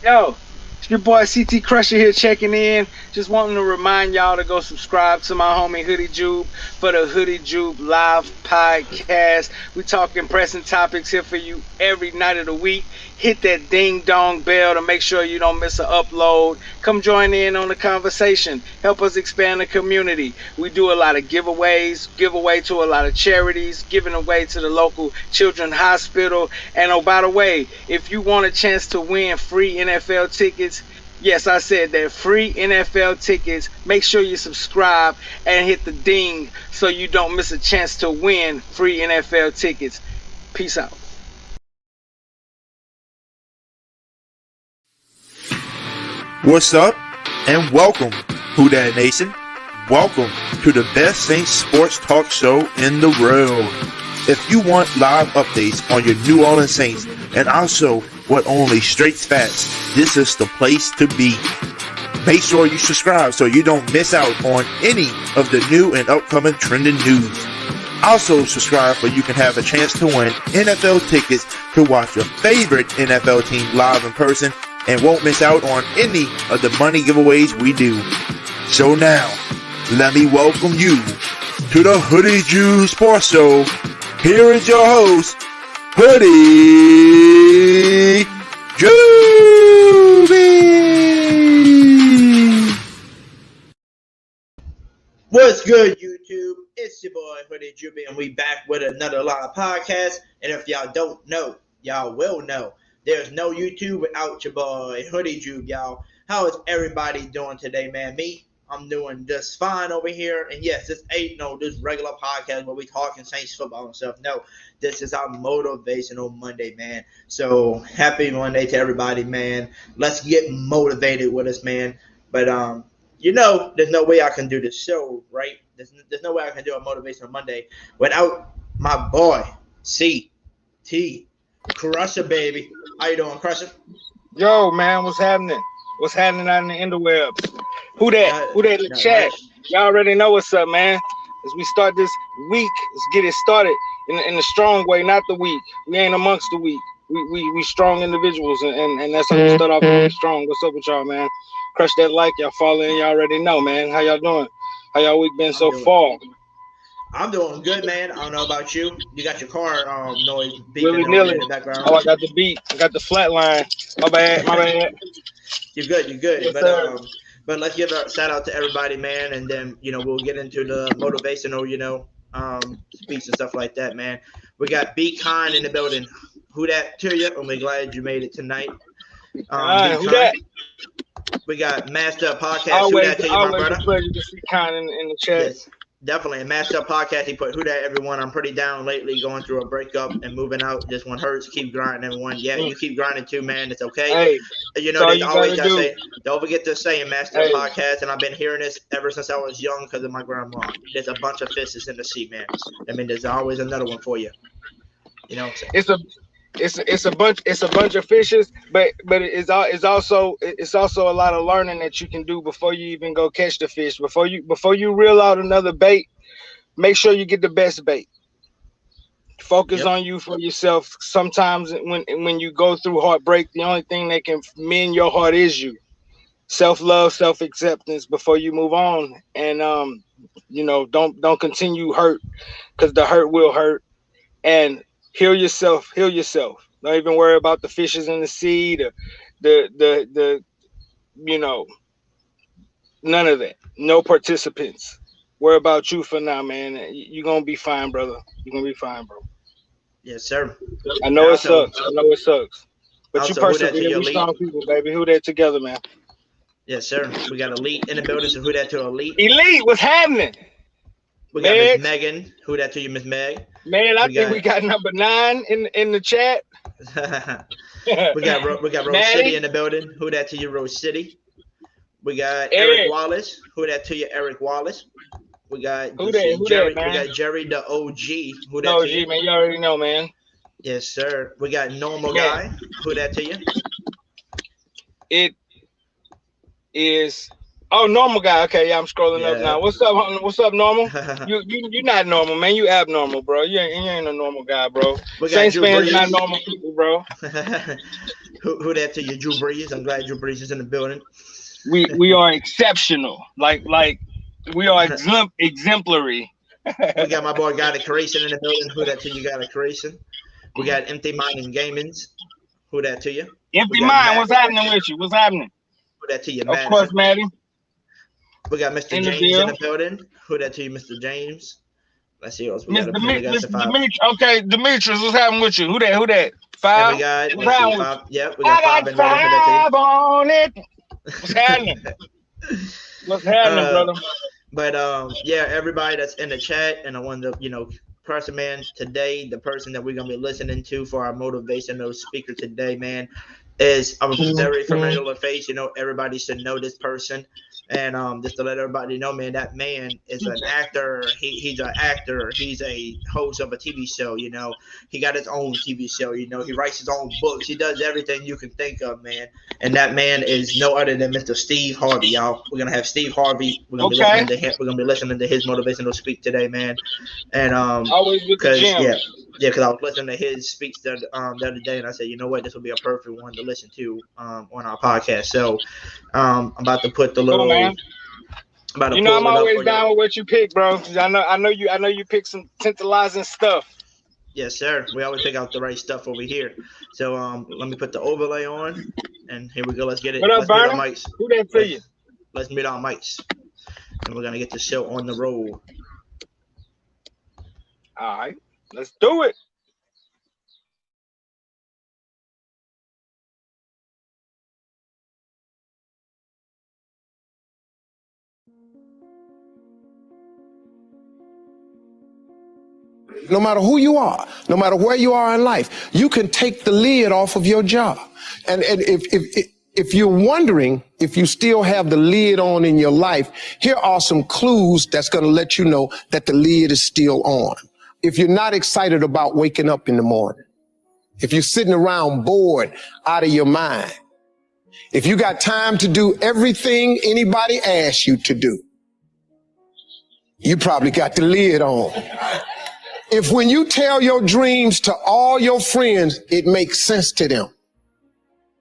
Yo, it's your boy CT Crusha here checking in. Just wanting to remind y'all to go subscribe to my homie Hoodie Jube for the Hoodie Jube live podcast. We talking pressing topics here for you every night of the week. Hit that ding dong bell to make sure you don't miss an upload. Come join in on the conversation. Help us expand the community. We do a lot of giveaways, give away to a lot of charities, giving away to the local children's hospital. And oh, by the way, if you want a chance to win free NFL tickets, yes, I said that, free NFL tickets, make sure you subscribe and hit the ding so you don't miss a chance to win free NFL tickets. Peace out. What's up, and welcome, Who Dat Nation. Welcome to the best Saints sports talk show in the world. If you want live updates on your New Orleans Saints and also what only straight facts, this is the place to be. Make sure you subscribe so you don't miss out on any of the new and upcoming trending news. Also subscribe so you can have a chance to win NFL tickets to watch your favorite NFL team live in person and won't miss out on any of the money giveaways we do. So now, let me welcome you to the Hoodie Jube Sports Show. Here is your host, Hoodie Jube. What's good, YouTube? It's your boy, Hoodie Jube, and we back with another live podcast. And if y'all don't know, y'all will know. There's no YouTube without your boy, Hoodie Jube, y'all. How is everybody doing today, man? I'm doing just fine over here. And yes, this ain't this regular podcast where we talking Saints football and stuff. No, this is our Motivational Monday, man. So happy Monday to everybody, man. Let's get motivated with us, man. But, there's no way I can do this show, right? There's no way I can do a Motivational Monday without my boy, CT Crusha, baby. How you doing, Crusha? Yo, man, what's happening? What's happening out in the interwebs? Who that in the chat? Right. Y'all already know what's up, man. As we start this week, let's get it started in the strong way, not the weak. We ain't amongst the weak. We strong individuals, and that's how we start off really strong. What's up with y'all, man? Crush that like, y'all follow in, y'all already know, man. How y'all doing? How y'all week been so far? I'm doing good, man. I don't know about you. You got your car noise Really beeping in the background. Oh, I got the beat. I got the flat line. My bad. You're good. Yes, But let's give a shout out to everybody, man, and then we'll get into the motivational, speech and stuff like that, man. We got Be Kind in the building. Who that to you? I'm glad you made it tonight. Who that? We got Master Podcast. Always, Who that to you, my brother? A pleasure to see Kind in the chat. Yes. Definitely. Master Podcast, he put, who that, everyone? I'm pretty down lately, going through a breakup and moving out. This one hurts. Keep grinding, everyone. Yeah, you keep grinding too, man. It's okay. Hey, there's always got to say, don't forget to say in Master Podcast, and I've been hearing this ever since I was young because of my grandma. There's a bunch of fishes in the sea, man. I mean, there's always another one for you. You know what I'm saying? It's a bunch of fishes, but it's also a lot of learning that you can do before you even go catch the fish. Before you reel out another bait, make sure you get the best bait. Focus on you for yourself. Sometimes when you go through heartbreak, the only thing that can mend your heart is you. Self-love, self-acceptance before you move on. And don't continue hurt, because the hurt will hurt. And heal yourself. Don't even worry about the fishes in the sea, the none of that. No participants. Worry about you for now, man. You're gonna be fine, brother. You're gonna be fine, bro. Yes, sir. I know it sucks. But you persevere. We elite. strong people, baby. Who that together, man? Yes, sir. We got Elite in the building, so who that to Elite? Elite, what's happening? We got Miss Megan. Who that to you, Miss Meg? Man, I think we got number 9 in the chat. we got Rose City in the building. Who that to you, Rose City? We got Eric Wallace. Who that to you, Eric Wallace? We got Jerry. Man? We got Jerry the OG. Who that OG, to you? man, you already know, man. Yes, sir. We got Normal Guy. Who that to you? It is Oh, normal guy. Okay, yeah, I'm scrolling up Yeah. now. What's up? What's up, normal? You not normal, man. You abnormal, bro. You ain't a normal guy, bro. We got Saints Drew fans not Brees. normal people, bro. Who that to you, Drew Brees? I'm glad Drew Brees is in the building. We are exceptional. Like we are exemplary. We got my boy Got a Creation in the building. Who that to you, Got a Creation? We got Empty Mind and Gamings. Who that to you? Empty We got mind. Matt. What's happening with you? What's happening? Who that to you, Of Madison? course, Maddie. We got Mr. In the James in deal. the building. Who that to you, Mr. James? Let's see what else we Miss got up here. We got Miss the five. Demetrius. Okay, Demetrius, what's happening with you? Who that? And Five? we got, What's let's see, happening with five. you? Yep, we got five I in the building. Who that got 5 on it. What's happening? What's happening, brother? But yeah, everybody that's in the chat, and I want to, person, man, today, the person that we're gonna be listening to for our motivational speaker today, man, is a very familiar face. Everybody should know this person. And just to let everybody know, man, that man is an actor. He's an actor. He's a host of a TV show. He got his own TV show. He writes his own books. He does everything you can think of, man. And that man is no other than Mr. Steve Harvey, y'all. We're gonna have Steve Harvey. We're gonna be listening to him. We're gonna be listening to his motivational speak today, man. And always with the gym. Yeah, because I was listening to his speech the other day, and I said, you know what, this will be a perfect one to listen to on our podcast. So I'm about to put the little. Man. I'm always down with what you pick, bro. I know you pick some tantalizing stuff. Yes, sir. We always pick out the right stuff over here. So let me put the overlay on, and here we go. Let's get it. What up, Let's mute our Bernie? mics. Who that for you? Let's mute our mics, and we're gonna get the show on the road. All right, let's do it. No matter who you are, no matter where you are in life, you can take the lid off of your job. And if you're wondering if you still have the lid on in your life, here are some clues that's going to let you know that the lid is still on. If you're not excited about waking up in the morning, if you're sitting around bored out of your mind, if you got time to do everything anybody asks you to do, you probably got the lid on. If when you tell your dreams to all your friends, it makes sense to them,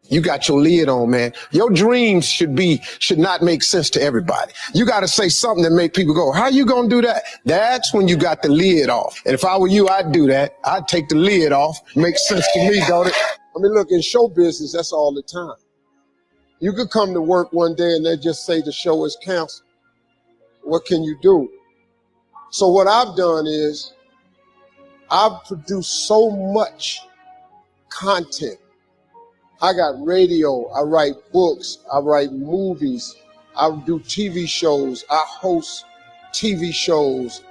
you got your lid on, man. Your dreams should not make sense to everybody. You got to say something that make people go, how you going to do that? That's when you got the lid off. And if I were you, I'd do that. I'd take the lid off. Makes sense to me, don't it? I mean, look, in show business, that's all the time. You could come to work one day and they just say the show is canceled. What can you do? So what I've done is I've produced so much content. I got radio, I write books, I write movies, I do TV shows, I host TV shows.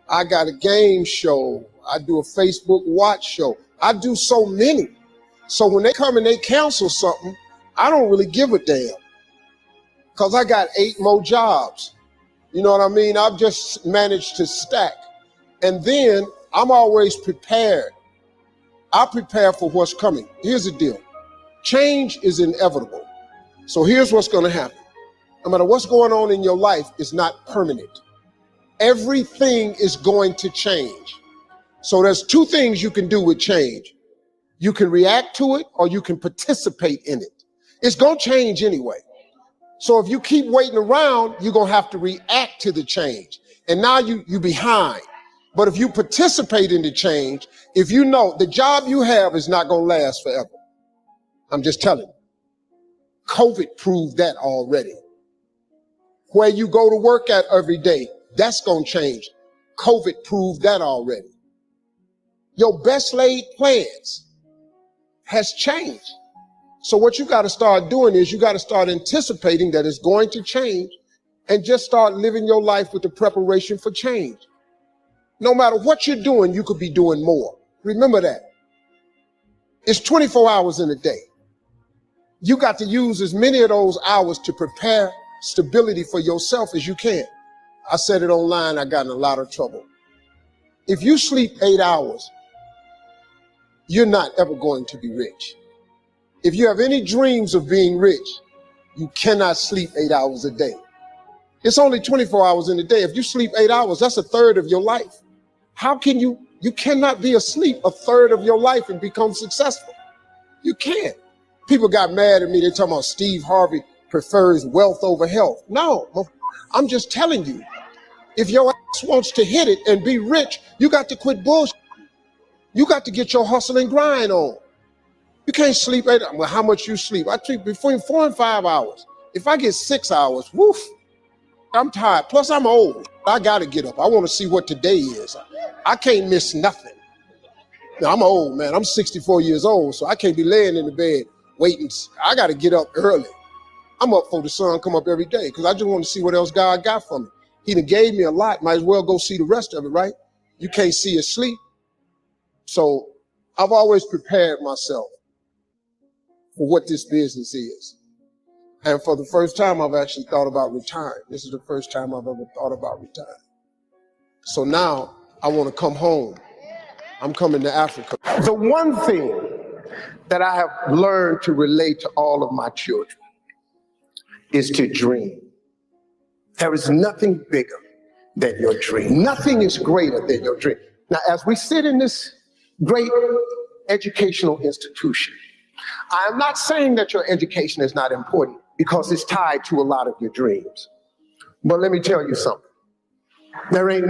I got a game show, I do a Facebook watch show. I do so many. So when they come and they cancel something, I don't really give a damn, because I got 8 more jobs. You know what I mean? I've just managed to stack. And then I'm always prepared. I prepare for what's coming. Here's the deal. Change is inevitable. So here's what's going to happen. No matter what's going on in your life, it's not permanent. Everything is going to change. So there's 2 things you can do with change. You can react to it or you can participate in it. It's going to change anyway. So if you keep waiting around, you're going to have to react to the change. And now you're behind. But if you participate in the change, if you know the job you have is not going to last forever. I'm just telling you. COVID proved that already. Where you go to work at every day, that's going to change. COVID proved that already. Your best laid plans has changed. So what you got to start doing is you got to start anticipating that it's going to change and just start living your life with the preparation for change. No matter what you're doing, you could be doing more. Remember that. It's 24 hours in a day. You got to use as many of those hours to prepare stability for yourself as you can. I said it online, I got in a lot of trouble. If you sleep 8 hours, you're not ever going to be rich. If you have any dreams of being rich, You cannot sleep 8 hours a day. It's only 24 hours in a day. If you sleep 8 hours, that's a third of your life. How can you cannot be asleep a third of your life and become successful. You can't. People got mad at me. They're talking about Steve Harvey prefers wealth over health. No, I'm just telling you, if your ass wants to hit it and be rich, you got to quit bullshit. You got to get your hustle and grind on. You can't sleep 8 hours. Well, how much you sleep? I sleep between 4 and 5 hours. If I get 6 hours, woof, I'm tired. Plus, I'm old. I got to get up. I want to see what today is. I can't miss nothing. Now, I'm old, man. I'm 64 years old, so I can't be laying in the bed waiting. I got to get up early. I'm up for the sun come up every day because I just want to see what else God got for me. He done gave me a lot. Might as well go see the rest of it, right? You can't see it sleep. So I've always prepared myself for what this business is. And for the first time, I've actually thought about retiring. This is the first time I've ever thought about retiring. So now I want to come home. I'm coming to Africa. The one thing that I have learned to relate to all of my children is to dream. There is nothing bigger than your dream. Nothing is greater than your dream. Now, as we sit in this great educational institution, I am not saying that your education is not important because it's tied to a lot of your dreams. But let me tell you something. There ain't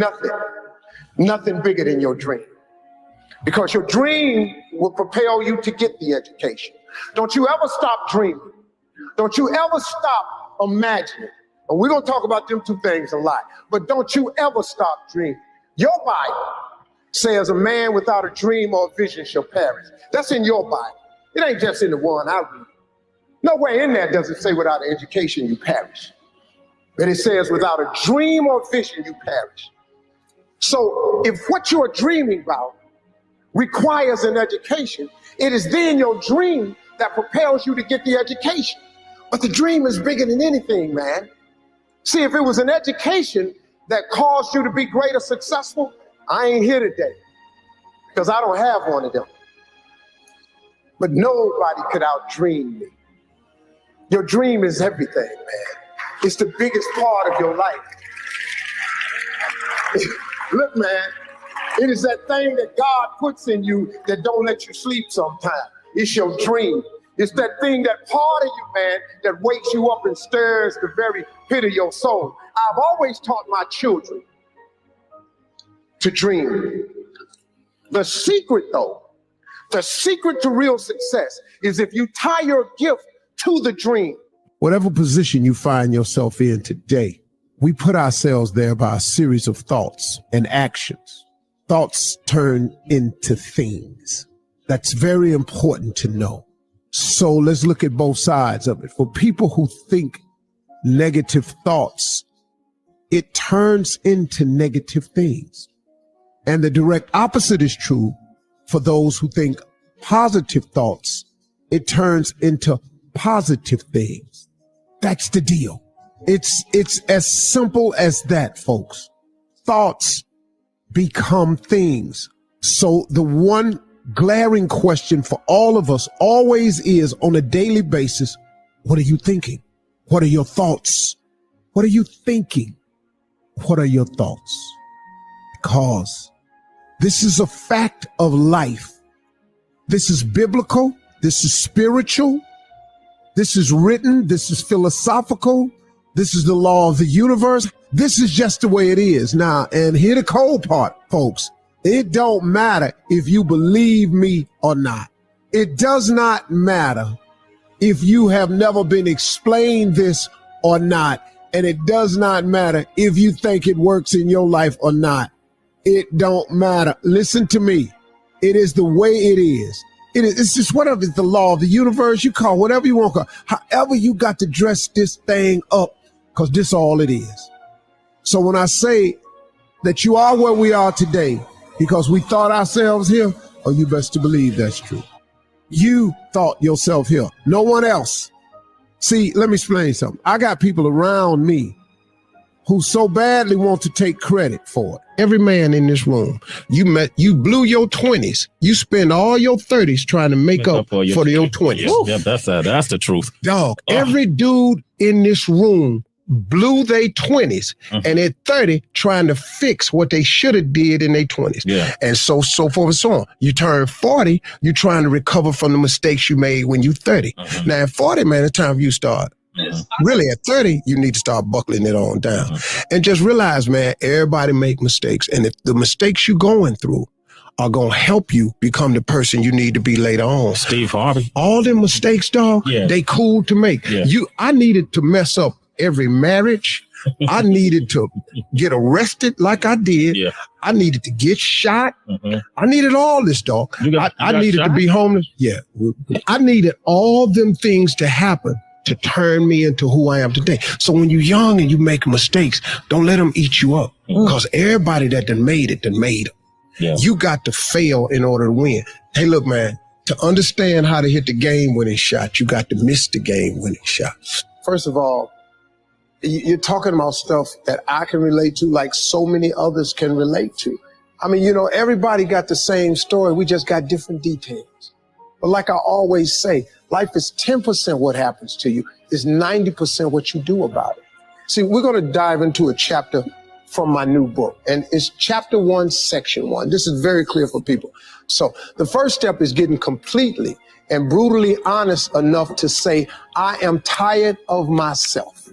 nothing bigger than your dream. Because your dream will propel you to get the education. Don't you ever stop dreaming. Don't you ever stop imagining. And we're going to talk about them two things a lot. But don't you ever stop dreaming. Your Bible says a man without a dream or a vision shall perish. That's in your Bible. It ain't just in the one I read. Nowhere in there does it say without an education you perish. But it says without a dream or vision you perish. So if what you're dreaming about requires an education, it is then your dream that propels you to get the education. But the dream is bigger than anything, man. See, if it was an education that caused you to be great or successful, I ain't here today because I don't have one of them. But nobody could outdream me. Your dream is everything, man. It's the biggest part of your life. Look, man, it is that thing that God puts in you that don't let you sleep sometimes. It's your dream. It's that thing, that part of you, man, that wakes you up and stirs the very pit of your soul. I've always taught my children to dream. The secret, though, the secret to real success is if you tie your gift to the dream. Whatever position you find yourself in today, we put ourselves there by a series of thoughts and actions. Thoughts turn into things. That's very important to know. So let's look at both sides of it. For people who think negative thoughts, it turns into negative things. And the direct opposite is true for those who think positive thoughts. It turns into positive things. That's the deal. It's as simple as that, folks. Thoughts become things. So the one glaring question for all of us always is, on a daily basis, what are you thinking? What are your thoughts? What are you thinking? What are your thoughts? Because this is a fact of life. This is biblical. This is spiritual. This is written. This is philosophical. This is the law of the universe. This is just the way it is. Now, and here the cold part, folks. It don't matter if you believe me or not. It does not matter if you have never been explained this or not. And it does not matter if you think it works in your life or not. It don't matter. Listen to me. It is the way it is. It's just whatever. It's the law of the universe. You call whatever you want to call. However you got to dress this thing up, because this all it is. So when I say that you are where we are today because we thought ourselves here, oh, you best to believe that's true. You thought yourself here. No one else. See, let me explain something. I got people around me who so badly want to take credit for it. Every man in this room, you blew your 20s. You spend all your 30s trying to make up for your 20s. Yeah, that's the truth. Dog, every dude in this room blew their 20s and at 30 trying to fix what they should have did in their 20s. Yeah. And so forth and so on. You turn 40, you're trying to recover from the mistakes you made when you're 30. Now at 40, man, it's time for you to start. Really, at 30, you need to start buckling it on down. And just realize, man, everybody make mistakes. And if the mistakes you're going through are going to help you become the person you need to be later on. Steve Harvey. All them mistakes, dog, they cool to make. Yeah. I needed to mess up every marriage. I needed to get arrested like I did. Yeah. I needed to get shot. I needed all this, dog. I needed to be homeless. Yeah. I needed all them things to happen to turn me into who I am today. So when you're young and you make mistakes, don't let them eat you up. Because everybody that done made it, done made them. Yeah. You got to fail in order to win. Hey, look, man, to understand how to hit the game-winning shot, you got to miss the game-winning shot. First of all, you're talking about stuff that I can relate to like so many others can relate to. I mean, everybody got the same story. We just got different details. But like I always say, life is 10% what happens to you, is 90% what you do about it. See, we're going to dive into a chapter from my new book, and it's chapter 1, section 1. This is very clear for people. So the first step is getting completely and brutally honest enough to say, I am tired of myself.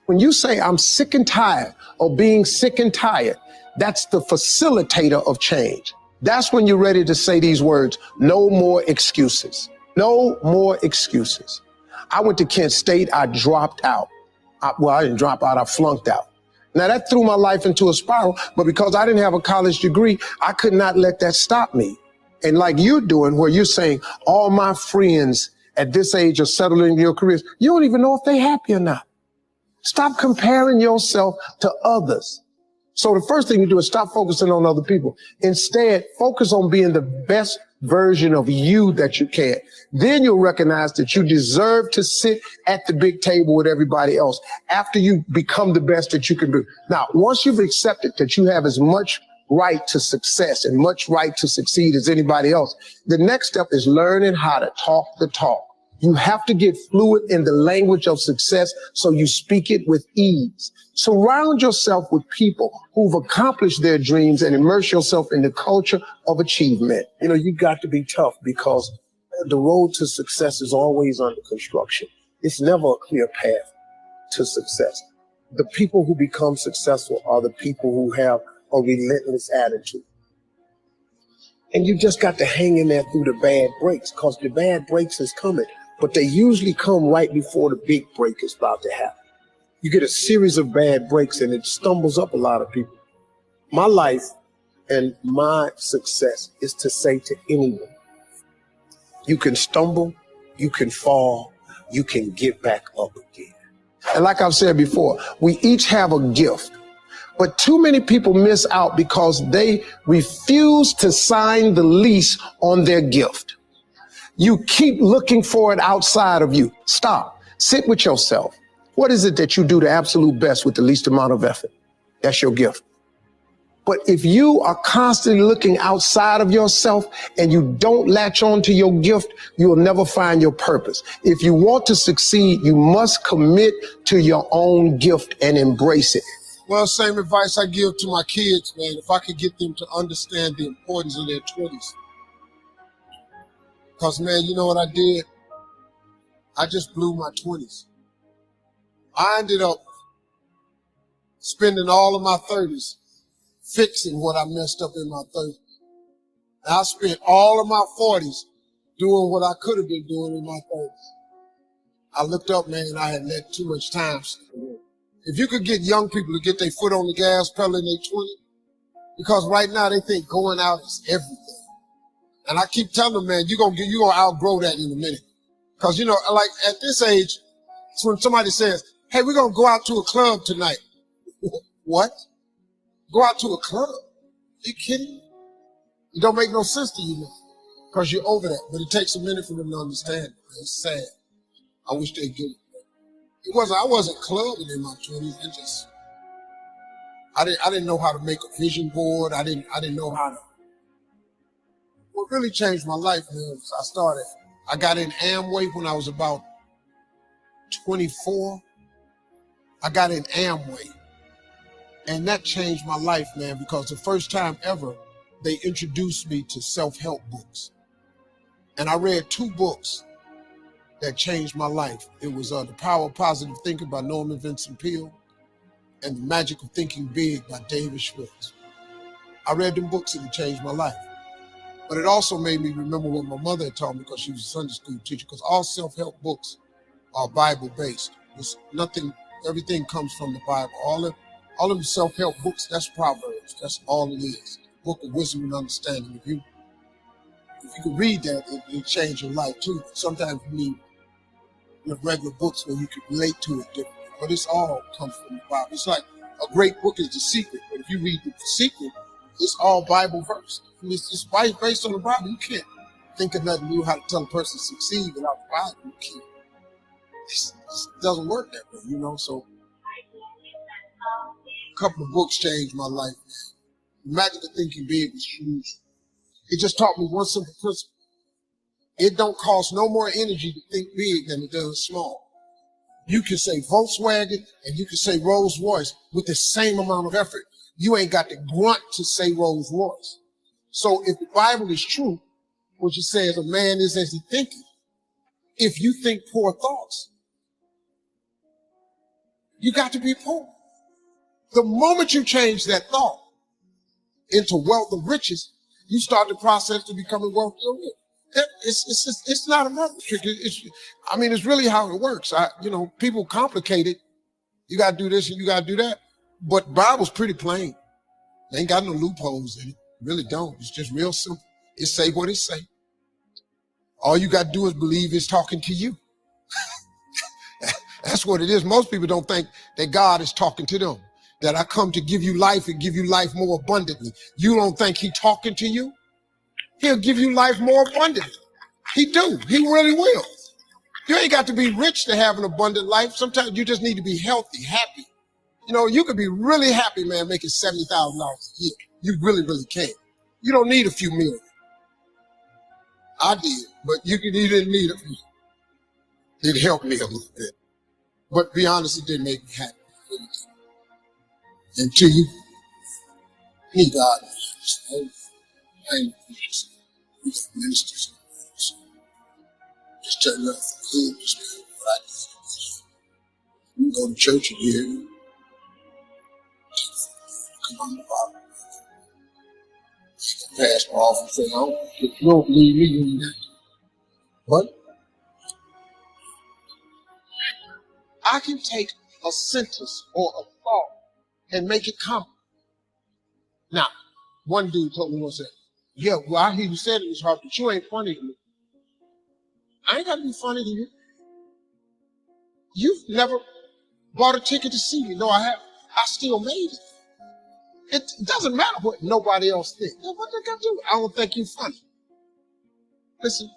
When you say I'm sick and tired of being sick and tired, that's the facilitator of change. That's when you're ready to say these words, no more excuses. No more excuses. I went to Kent State, I dropped out. I didn't drop out, I flunked out. Now that threw my life into a spiral, but because I didn't have a college degree, I could not let that stop me. And like you're doing, where you're saying all my friends at this age are settling in your careers, you don't even know if they're happy or not. Stop comparing yourself to others. So the first thing you do is stop focusing on other people. Instead, focus on being the best version of you that you can. Then you'll recognize that you deserve to sit at the big table with everybody else after you become the best that you can be. Now, once you've accepted that you have as much right to success and much right to succeed as anybody else, the next step is learning how to talk the talk. You have to get fluid in the language of success so you speak it with ease. Surround yourself with people who've accomplished their dreams and immerse yourself in the culture of achievement. You got to be tough because the road to success is always under construction. It's never a clear path to success. The people who become successful are the people who have a relentless attitude. And you just got to hang in there through the bad breaks, because the bad breaks is coming. But they usually come right before the big break is about to happen. You get a series of bad breaks and it stumbles up a lot of people. My life and my success is to say to anyone, you can stumble, you can fall, you can get back up again. And like I've said before, we each have a gift, but too many people miss out because they refuse to sign the lease on their gift. You keep looking for it outside of you. Stop. Sit with yourself. What is it that you do the absolute best with the least amount of effort? That's your gift. But if you are constantly looking outside of yourself and you don't latch on to your gift, you will never find your purpose. If you want to succeed, you must commit to your own gift and embrace it. Well, same advice I give to my kids, man. If I could get them to understand the importance of their 20s. Because, man, you know what I did? I just blew my 20s. I ended up spending all of my 30s fixing what I messed up in my 30s. And I spent all of my 40s doing what I could have been doing in my 30s. I looked up, man, and I had let too much time slip away. If you could get young people to get their foot on the gas pedal in their 20s, because right now they think going out is everything. And I keep telling them, man, you're gonna outgrow that in a minute. Because, like at this age, it's when somebody says, hey, we're gonna go out to a club tonight. What? Go out to a club? Are you kidding me? It don't make no sense to you now, because you're over that. But it takes a minute for them to understand. It's sad. I wish they'd get it. I wasn't clubbing in my 20s. I didn't know how to make a vision board. I didn't know how to. What really changed my life, man, was I got in Amway when I was about 24. I got in Amway. And that changed my life, man, because the first time ever, they introduced me to self-help books. And I read 2 books that changed my life. It was The Power of Positive Thinking by Norman Vincent Peale and The Magic of Thinking Big by David Schwartz. I read them books and it changed my life. But it also made me remember what my mother had taught me because she was a Sunday school teacher, because all self-help books are Bible-based. Everything comes from the Bible. All of the self-help books, that's Proverbs. That's all it is. Book of wisdom and understanding. If you can read that, it'll change your life too. Sometimes you need regular books where you can relate to it differently. But it's all comes from the Bible. It's like a great book is The Secret. But if you read The Secret, it's all Bible verse. It's just based on the Bible. You can't think of nothing new how to tell a person to succeed without the Bible. You can't. It doesn't work that way, you know. So a couple of books changed my life. The Magic of Thinking Big was huge. It just taught me one simple principle. It don't cost no more energy to think big than it does small. You can say Volkswagen and you can say Rolls Royce with the same amount of effort. You ain't got to grunt to say Rolls Royce. So if the Bible is true, which it says a man is as he thinketh, if you think poor thoughts, you got to be poor. The moment you change that thought into wealth of riches, you start the process to becoming wealthy or rich. It's not a magic trick. It's really how it works. People complicate it. You got to do this and you got to do that. But Bible's pretty plain. They ain't got no loopholes in it. Really don't. It's just real simple. It say what it say. All you got to do is believe it's talking to you. That's what it is. Most people don't think that God is talking to them, that I come to give you life and give you life more abundantly. You don't think He's talking to you? He'll give you life more abundantly. He do. He really will. You ain't got to be rich to have an abundant life. Sometimes you just need to be healthy, happy. You could be really happy, man, making $70,000 a year. You really, really can. You don't need a few million. I did, but you didn't need a few. It helped me a little bit. But to be honest, it didn't make me happy. Until you need God. I ain't ministers. Just tell you nothing. Just what I do. You can go to church and hear you. Come on the Bible. Pastor often say, if you don't believe me, you need that. But I can take a sentence or a thought and make it common. Now, one dude told me once, yeah, well, I hear you said it was hard, but you ain't funny to me. I ain't got to be funny to you. You've never bought a ticket to see me. No, I haven't. I still made it. It doesn't matter what nobody else thinks. What they got to do? I don't think you're funny. Listen,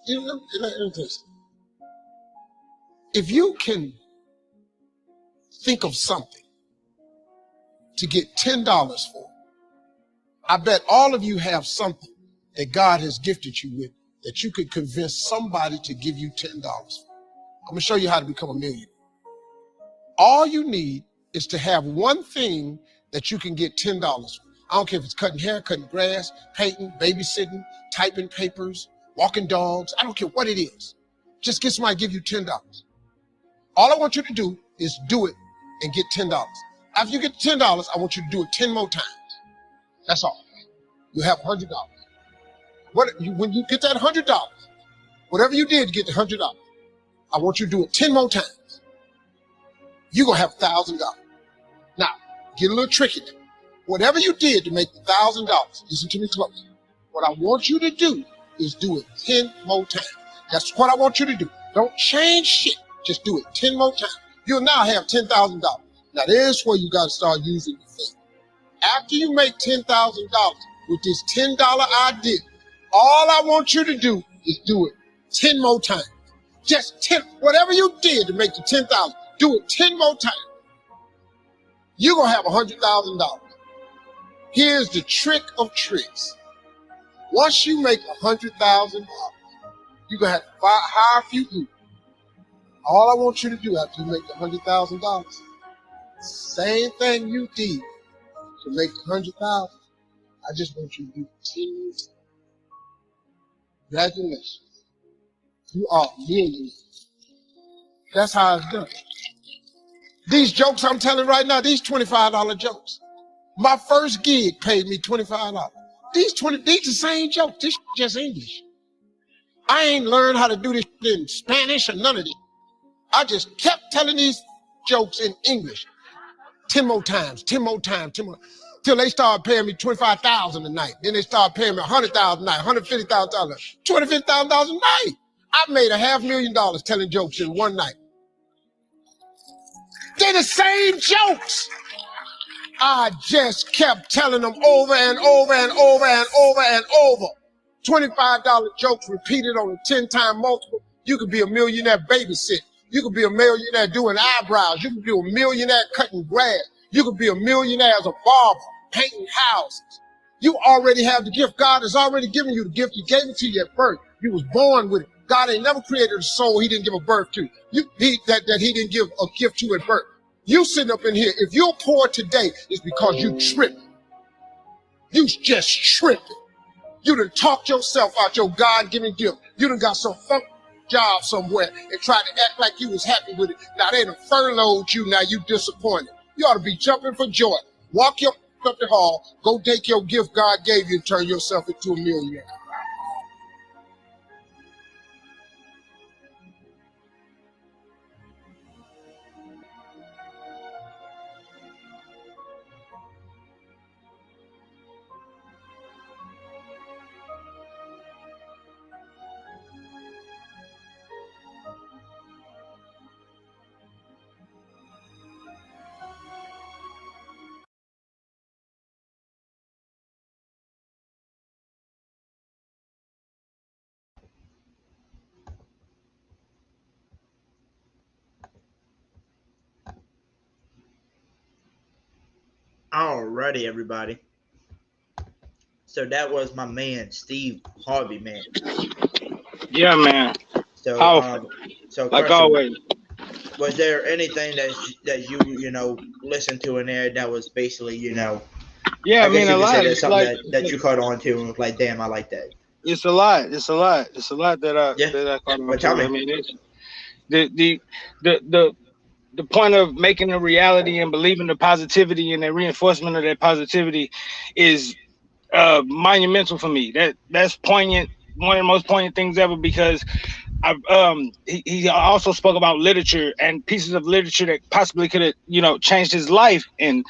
if you can think of something to get $10 for, I bet all of you have something that God has gifted you with that you could convince somebody to give you $10 for. I'm going to show you how to become a millionaire. All you need is to have one thing that you can get $10 for. I don't care if it's cutting hair, cutting grass, painting, babysitting, typing papers, walking dogs. I don't care what it is. Just get somebody to give you $10. All I want you to do is do it and get $10. After you get $10, I want you to do it 10 more times. That's all. You have $100. When you get that $100, whatever you did to get the $100, I want you to do it 10 more times. You're going to have $1,000. Now, get a little tricky there. Whatever you did to make the $1,000, listen to me close. What I want you to do is do it 10 more times. That's what I want you to do. Don't change shit. Just do it 10 more times. You'll now have $10,000. Now, there's where you got to start using the thing. After you make $10,000 with this $10 idea, all I want you to do is do it 10 more times. Just 10, whatever you did to make the 10,000, do it 10 more times. You're going to have $100,000. Here's the trick of tricks. Once you make $100,000, you're going to have to hire a few people. All I want you to do after you make the $100,000, same thing you did to make $100,000, I just want you to do 10. Congratulations. You are a millionaire. That's how it's done. These jokes I'm telling right now, these $25 jokes. My first gig paid me $25. These the same jokes. This just English. I ain't learned how to do this in Spanish or none of this. I just kept telling these jokes in English. 10 more times, 10 more times, 10 more. Till they started paying me $25,000 a night. Then they started paying me $100,000 a night, $150,000, $250,000 a night. I made $500,000 telling jokes in one night. They're the same jokes. I just kept telling them over and over and over and over and over. $25 jokes repeated on a 10-time multiple. You could be a millionaire babysitting. You could be a millionaire doing eyebrows. You could be a millionaire cutting grass. You could be a millionaire as a barber, painting houses. You already have the gift. God has already given you the gift. He gave it to you at birth. You was born with it. God ain't never created a soul he didn't give a birth to. That he didn't give a gift to at birth. You sitting up in here, if you're poor today, it's because you tripping. You just tripping. You done talked yourself out your God-given gift. You done got some funk job somewhere and tried to act like you was happy with it. Now they done furloughed you, now you disappointed. You ought to be jumping for joy. Walk your up the hall, go take your gift God gave you and turn yourself into a millionaire. Alrighty, everybody. So that was my man, Steve Harvey, man. Yeah, man. So, like Crusha, always. Was there anything that you listened to in there that was basically Yeah, I mean, guess you a could say lot. there's It's something like that you caught on to and was like, damn, I like that. it's a lot. It's a lot. It's a lot that I caught on Well, tell to. me. I mean, it's the point of making a reality and believing the positivity and the reinforcement of that positivity is monumental for me. That's poignant. One of the most poignant things ever, because he also spoke about literature and pieces of literature that possibly could have changed his life. And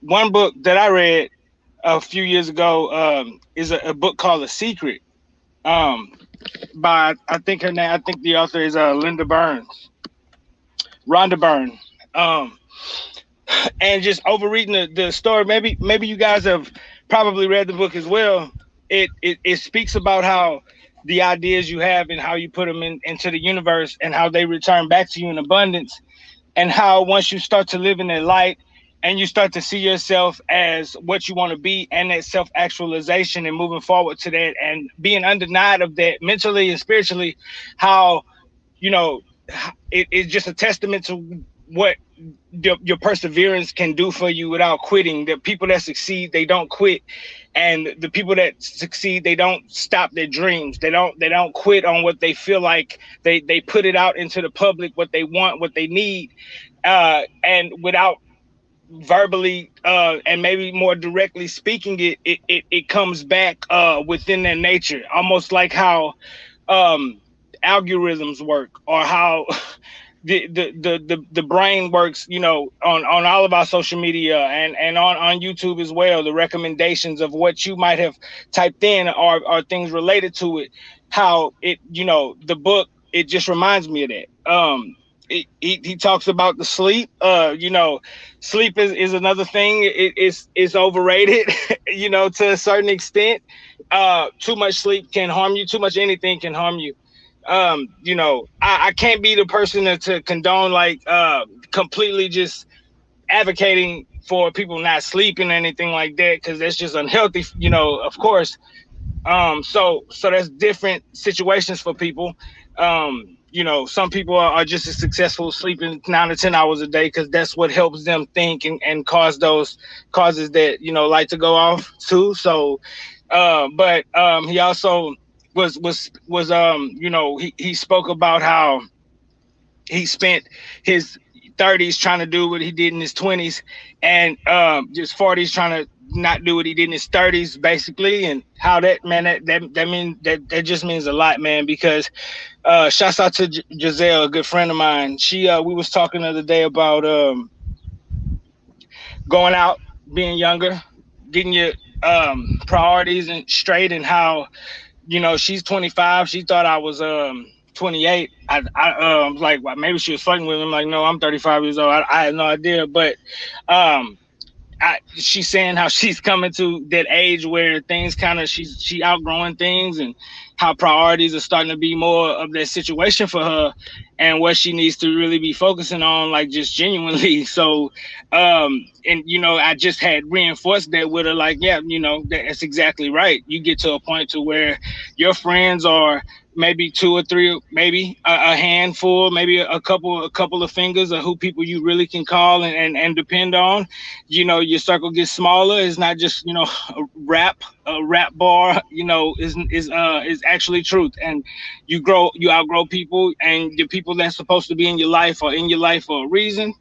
one book that I read a few years ago is a book called The Secret, by I think the author is Rhonda Byrne. And just overreading the story, maybe you guys have probably read the book as well. It speaks about how the ideas you have and how you put them into the universe and how they return back to you in abundance, and how once you start to live in that light and you start to see yourself as what you want to be, and that self-actualization and moving forward to that and being undenied of that mentally and spiritually, how it's just a testament to what your perseverance can do for you without quitting. The people that succeed, they don't quit, and the people that succeed, they don't stop their dreams. They don't quit on what they feel like. They put it out into the public, what they want, what they need, and without verbally and maybe more directly speaking it comes back within their nature, almost like how algorithms work, or how the brain works, on all of our social media and on YouTube as well. The recommendations of what you might have typed in are things related to it. How it, the book, it just reminds me of that. He talks about the sleep. Sleep is another thing. It's overrated, to a certain extent. Too much sleep can harm you. Too much anything can harm you. I can't be the person to condone completely just advocating for people not sleeping or anything like that, because that's just unhealthy, you know, of course. So there's different situations for people. You know, some people are just as successful sleeping 9 to 10 hours a day because that's what helps them think and cause those causes that, you know, like to go off too. So, but he also was you know, he spoke about how he spent his 30s trying to do what he did in his 20s, and just 40s trying to not do what he did in his 30s, basically. And how that, man, that just means a lot, man, because shouts out to Giselle, a good friend of mine. She we was talking the other day about going out, being younger, getting your priorities and straight, and how, you know, she's 25. She thought I was 28. I was like, well, maybe she was fucking with him. Like, no, I'm 35 years old. I had no idea. But she's saying how she's coming to that age where things kind of, she outgrowing things, and how priorities are starting to be more of that situation for her, and what she needs to really be focusing on, like, just genuinely. So and, you know, I just had reinforced that with her, like, yeah, you know, that's exactly right. You get to a point to where your friends are maybe 2 or 3, maybe a handful, maybe a couple of fingers of who people you really can call and depend on. You know, your circle gets smaller. It's not just, you know, a rap bar, you know, is actually truth. And you outgrow people, and the people that's supposed to be in your life are in your life for a reason.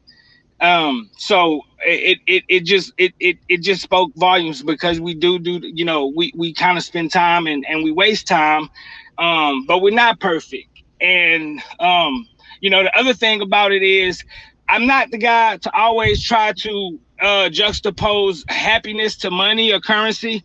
So it just spoke volumes, because we do, you know, we kind of spend time and we waste time, but we're not perfect. And you know, the other thing about it is, I'm not the guy to always try to juxtapose happiness to money or currency.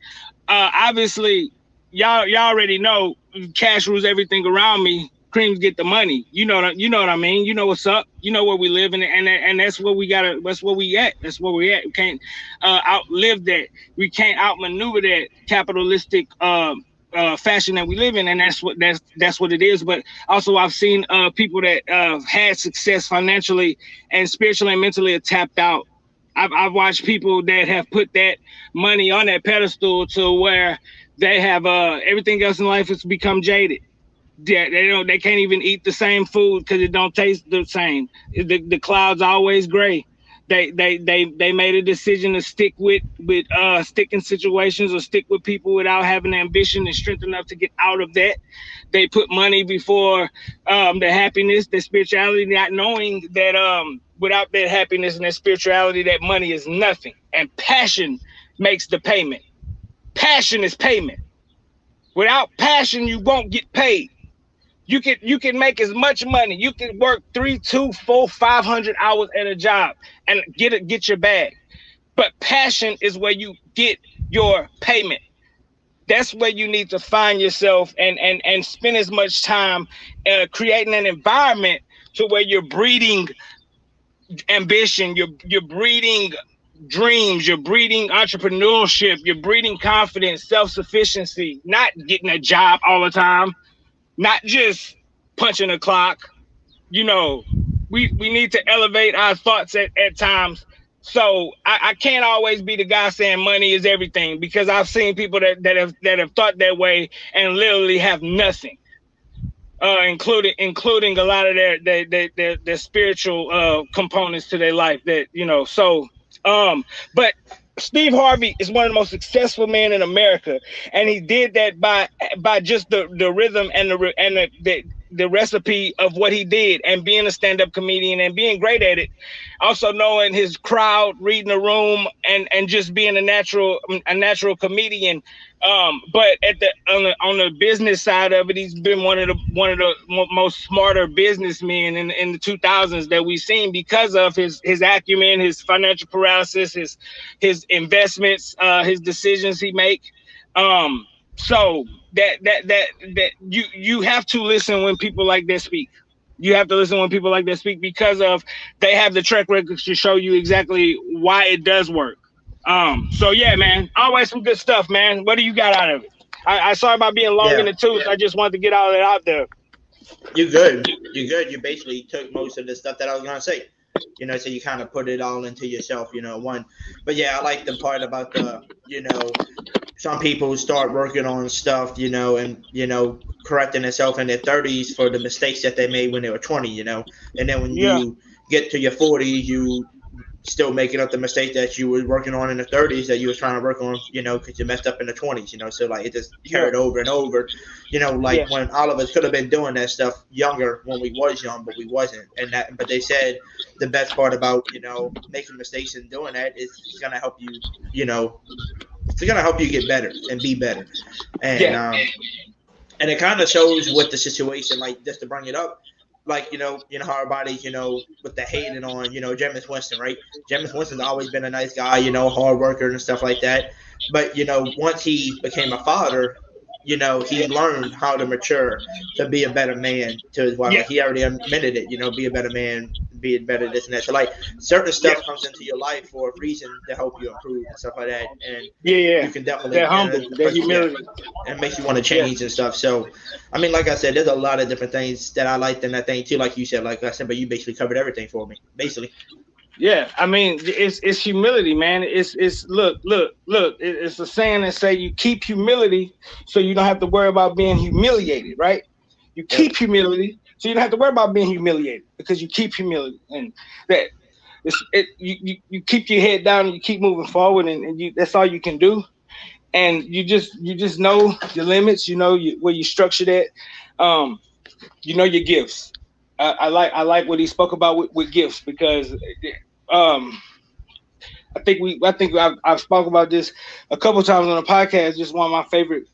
Obviously, y'all already know cash rules everything around me. Creams get the money. You know what I mean. You know what's up. You know where we live, and that's where we gotta. That's where we at. That's where we at. We can't outlive that. We can't outmaneuver that capitalistic fashion that we live in, and that's what it is. But also, I've seen people that had success financially and spiritually and mentally are tapped out. I've watched people that have put that money on that pedestal to where they have everything else in life has become jaded. Yeah, they can't even eat the same food because it don't taste the same. The cloud's always gray. They made a decision to stick with sticking situations, or stick with people without having the ambition and strength enough to get out of that. They put money before the happiness, the spirituality, not knowing that without that happiness and that spirituality, that money is nothing. And passion makes the payment. Passion is payment. Without passion, you won't get paid. You can make as much money. You can work 3, 2, 4, 500 hours at a job and get your bag. But passion is where you get your payment. That's where you need to find yourself and spend as much time creating an environment to where you're breeding ambition, you're breeding dreams, you're breeding entrepreneurship, you're breeding confidence, self-sufficiency, not getting a job all the time. Not just punching a clock. You know, we need to elevate our thoughts at times. So I can't always be the guy saying money is everything, because I've seen people that have thought that way and literally have nothing, including a lot of their spiritual components to their life. That, you know, so but Steve Harvey is one of the most successful men in America, and he did that by just the rhythm and the recipe of what he did, and being a stand-up comedian and being great at it. Also knowing his crowd, reading the room, and just being a natural comedian. But on the business side of it, he's been one of the most smarter businessmen in the 2000s that we've seen, because of his acumen, his financial paralysis, his investments, his decisions he make. So that you have to listen when people like that speak. You have to listen when people like that speak, because of they have the track records to show you exactly why it does work. So yeah, man, always some good stuff, man. What do you got out of it? I sorry about being long in the tooth. I just wanted to get all that out there. You good. You basically took most of the stuff that I was gonna say. So you kind of put it all into yourself, one. But yeah, I like the part about the, some people start working on stuff, and correcting themselves in their 30s for the mistakes that they made when they were 20, and then when Yeah. you get to your 40s, you still making up the mistake that you were working on in the 30s that you was trying to work on, because you messed up in the 20s, so like it just Yeah. carried over and over, like Yeah. when all of us could have been doing that stuff younger when we was young, but we wasn't. But they said the best part about, making mistakes and doing that is it's going to help you, it's going to help you get better and be better. And, Yeah. and it kind of shows what the situation, like, just to bring it up, like, how everybody, with the hating on, Jameis Winston, right? Jameis Winston's always been a nice guy, hard worker and stuff like that. But, once he became a father, he learned how to mature to be a better man to his wife. Yeah. Like, he already admitted it, be a better man, be better this and that. So, like, certain stuff comes into your life for a reason to help you improve and stuff like that. And Yeah. you can definitely, That humble, that humility. and it makes you want to change and stuff. So, I mean, like I said, there's a lot of different things that I liked in that thing too. Like you said, but you basically covered everything for me, basically. Yeah, I mean, it's humility, man. It's look. It's a saying that say you keep humility so you don't have to worry about being humiliated, right? You keep humility so you don't have to worry about being humiliated because you keep humility, and that you keep your head down and you keep moving forward, and that's all you can do. And you just know your limits, where you structure that, your gifts. I like what he spoke about with gifts because I think I've spoken about this a couple times on the podcast. Just one of my favorite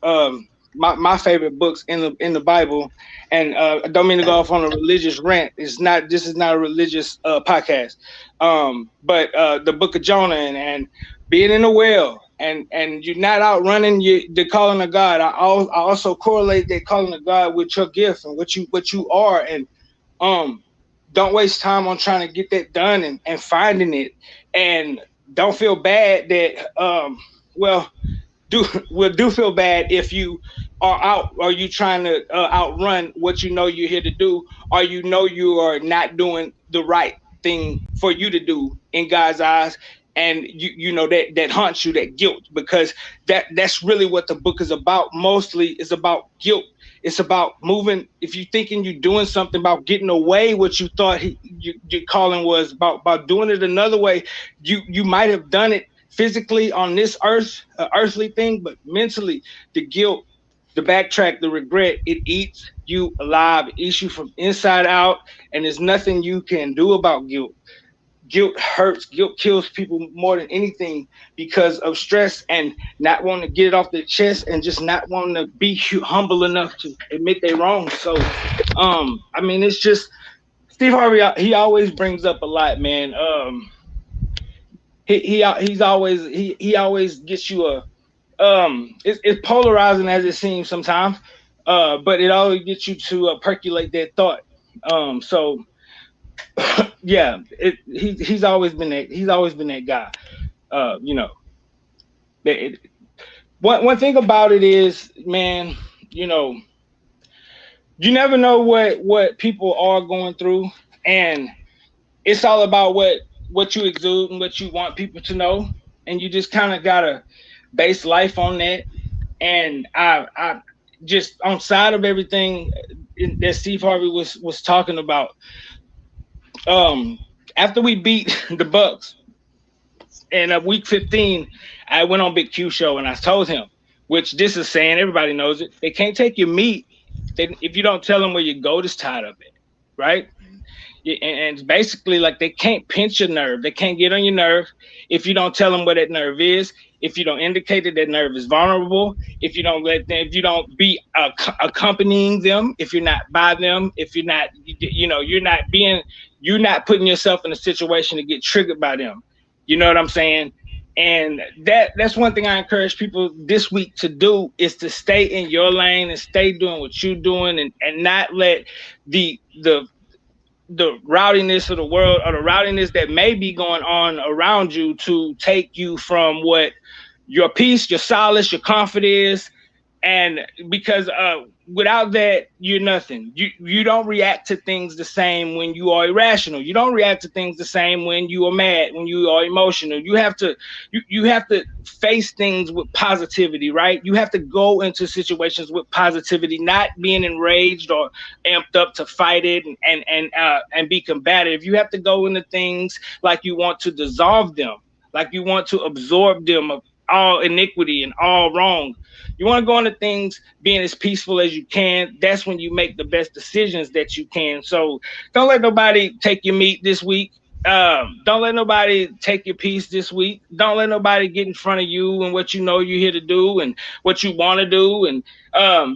my favorite books in the Bible. And I don't mean to go off on a religious rant. This is not a religious podcast. But the book of Jonah and being in the whale and you're not outrunning the calling of God. I also correlate that calling of God with your gift and what you are. And don't waste time on trying to get that done and finding it. And don't feel bad that do feel bad if you are out or you trying to outrun what you're here to do, or you are not doing the right thing for you to do in God's eyes, and that haunts you, that guilt, because that's really what the book is about. Mostly is about guilt. It's about moving. If you're thinking you're doing something, about getting away what you thought your calling was, about doing it another way, you might have done it physically on this earthly thing, but mentally, the guilt, the backtrack, the regret, it eats you alive. It eats you from inside out, and there's nothing you can do about guilt. Guilt hurts. Guilt kills people more than anything because of stress and not wanting to get it off their chest and just not wanting to be humble enough to admit they're wrong. So, I mean, it's just Steve Harvey. He always brings up a lot, man. He always gets you a it's polarizing as it seems sometimes, but it always gets you to percolate that thought. So yeah, he's always been that guy. One thing about it is, man, you never know what people are going through, and it's all about what you exude and what you want people to know, and you just kind of gotta base life on that. And I just on side of everything that Steve Harvey was talking about. After we beat the Bucks in week 15, I went on Big Q show and I told him, which this is saying, everybody knows it, they can't take your meat if you don't tell them where your goat is tied up at, right? And it's basically like they can't pinch your nerve. They can't get on your nerve if you don't tell them where that nerve is. If you don't indicate that nerve is vulnerable, if you don't if you don't be accompanying them, if you're not by them, if you're not, you're not putting yourself in a situation to get triggered by them. You know what I'm saying? And that's one thing I encourage people this week to do, is to stay in your lane and stay doing what you're doing, and not let the rowdiness of the world, or the rowdiness that may be going on around you, to take you from what your peace, your solace, your comfort is, And because without that, you're nothing. You don't react to things the same when you are irrational. You don't react to things the same when you are mad, when you are emotional. You have to face things with positivity, right? You have to go into situations with positivity, not being enraged or amped up to fight it and be combative. You have to go into things like you want to dissolve them, like you want to absorb them of all iniquity and all wrong. You want to go into things being as peaceful as you can. That's when you make the best decisions that you can. So don't let nobody take your meat this week. Don't let nobody take your peace this week. Don't let nobody get in front of you and what you know you're here to do and what you want to do. And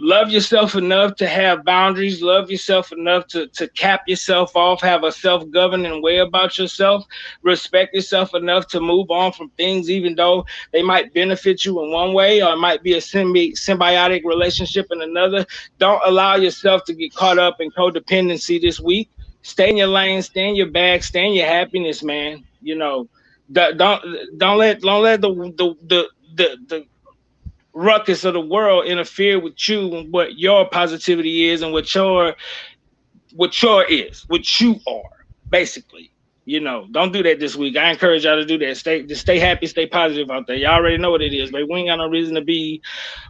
love yourself enough to have boundaries. Love yourself enough to cap yourself off, have a self-governing way about yourself. Respect yourself enough to move on from things, even though they might benefit you in one way or it might be a symbiotic relationship in another. Don't allow yourself to get caught up in codependency this week. Stay in your lane, stay in your bag, stay in your happiness, man. You know, don't let the ruckus of the world interfere with you and what your positivity is and what you are, basically. You know, don't do that this week. I encourage y'all to do that. Stay happy, stay positive out there. Y'all already know what it is, but we ain't got no reason to be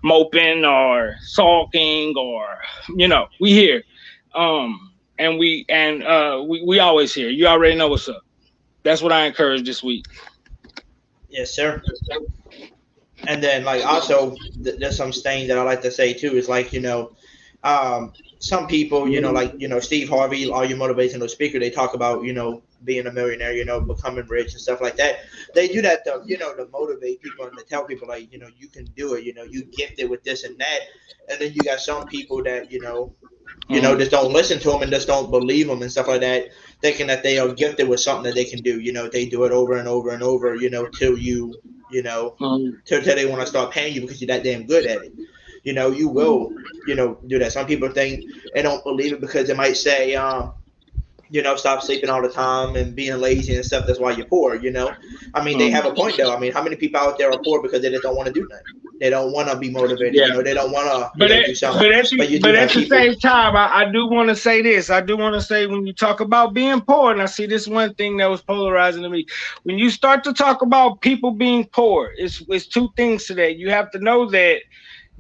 moping or sulking or, you know, we here. And we always here. You already know what's up. That's what I encourage this week. Yes, sir. And then, like, also, there's some things that I like to say too. Is like, some people, like, Steve Harvey, all your motivational speaker, they talk about, being a millionaire, becoming rich and stuff like that. They do that to, to motivate people and to tell people, like, you can do it, you gifted with this and that. And then you got some people that, just don't listen to them and just don't believe them and stuff like that, thinking that they are gifted with something that they can do. They do it over and over and over, till you, till they want to start paying you because you're that damn good at it. You will, do that. Some people think they don't believe it because they might say, stop sleeping all the time and being lazy and stuff. That's why you're poor, I mean, they have a point though. I mean, how many people out there are poor because they just don't want to do nothing? They don't want to be motivated. Yeah. They don't want to do something. But at the same time, I do want to say this. I do want to say, when you talk about being poor, and I see this one thing that was polarizing to me. When you start to talk about people being poor, it's two things to that. You have to know that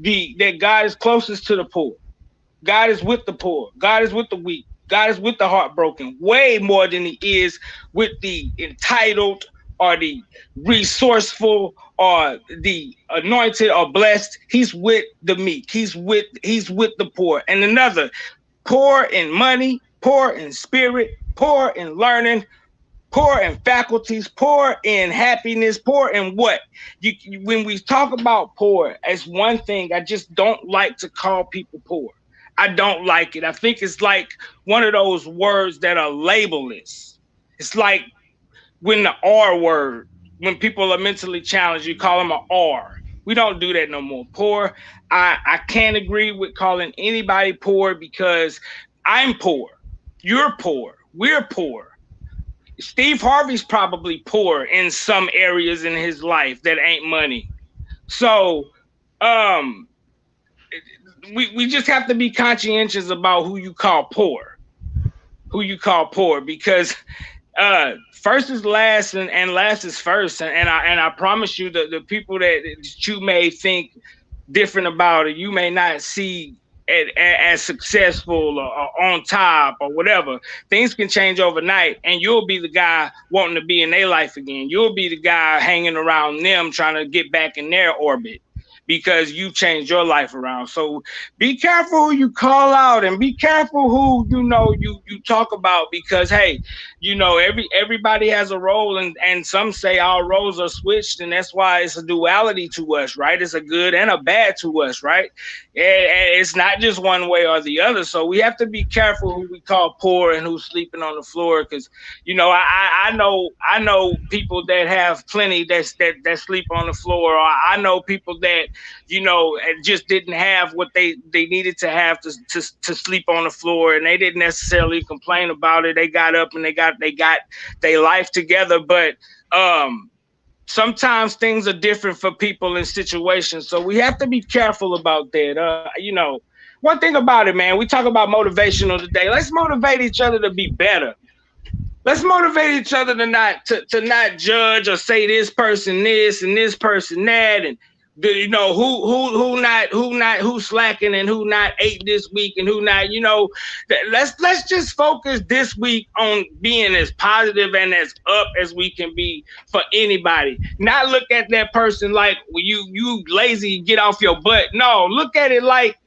that God is closest to the poor. God is with the poor. God is with the weak. God is with the heartbroken way more than he is with the entitled or the resourceful or the anointed or blessed. He's with the meek. He's with the poor. And another, poor in money, poor in spirit, poor in learning, poor in faculties, poor in happiness, poor in what? When we talk about poor, as one thing, I just don't like to call people poor. I don't like it. I think it's like one of those words that are labelless. It's like when the R word, when people are mentally challenged, you call them an R. We don't do that no more. Poor. I can't agree with calling anybody poor because I'm poor. You're poor. We're poor. Steve Harvey's probably poor in some areas in his life that ain't money. So, we just have to be conscientious about who you call poor, because first is last and last is first. And I promise you that the people that you may think different about it, you may not see as successful or on top or whatever. Things can change overnight and you'll be the guy wanting to be in their life again. You'll be the guy hanging around them trying to get back in their orbit because you changed your life around. So be careful who you call out and be careful who you talk about, because hey, everybody has a role, and some say our roles are switched, and that's why it's a duality to us, right? It's a good and a bad to us, right? And it's not just one way or the other. So we have to be careful who we call poor and who's sleeping on the floor, because I know people that have plenty that sleep on the floor, or I know people that just didn't have what they needed to have to sleep on the floor, and they didn't necessarily complain about it. They got up and they got their life together. But sometimes things are different for people in situations. So we have to be careful about that. One thing about it, man, we talk about motivational today. Let's motivate each other to be better. Let's motivate each other to not judge or say this person this and this person that, and who's slacking and who not ate this week and who not. Let's just focus this week on being as positive and as up as we can be for anybody. Not look at that person like, well, you lazy, get off your butt. No, look at it like,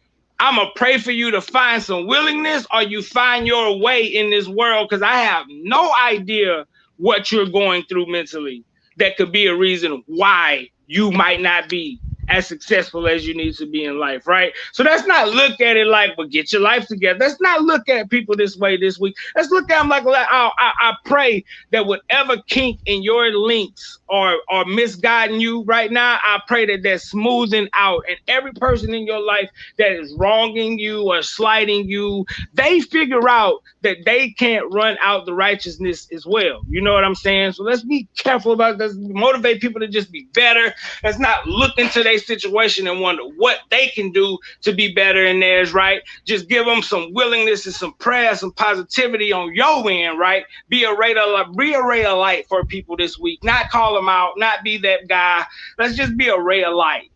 I'm going to pray for you to find some willingness, or you find your way in this world, because I have no idea what you're going through mentally. That could be a reason why you might not be as successful as you need to be in life, right? So let's not look at it like, well, get your life together. Let's not look at people this way this week. Let's look at them like, I pray that whatever kink in your links are misguiding you right now, I pray that they're smoothing out, and every person in your life that is wronging you or slighting you, they figure out that they can't run out the righteousness as well. You know what I'm saying? So let's be careful about this. Motivate people to just be better. Let's not look into their situation and wonder what they can do to be better in theirs, right? Just give them some willingness and some prayer, some positivity on your end, right? Be a ray of light for people this week. Not call them out, not be that guy. Let's just be a ray of light.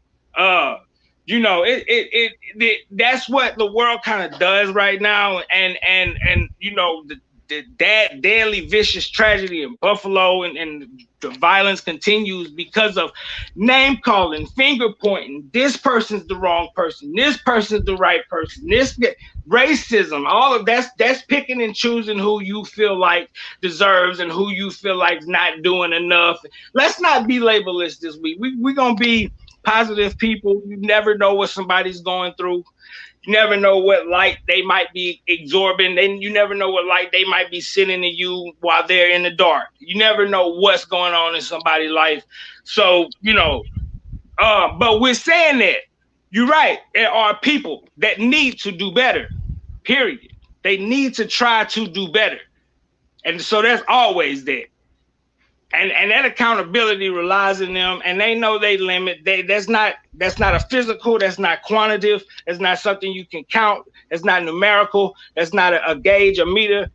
That's what the world kind of does right now, and the deadly vicious tragedy in Buffalo, and the violence continues because of name calling, finger pointing. This person's the wrong person. This person's the right person. This racism, all of that's picking and choosing who you feel like deserves and who you feel like is not doing enough. Let's not be labelist this week. We're gonna be positive people. You never know what somebody's going through. You never know what light they might be absorbing. And you never know what light they might be sending to you while they're in the dark. You never know what's going on in somebody's life. So, but we're saying that, you're right. There are people that need to do better, period. They need to try to do better. And so that's always that. And that accountability relies in them, and they know they limit. That's not a physical. That's not quantitative. That's not something you can count. That's not numerical. That's not a gauge, a meter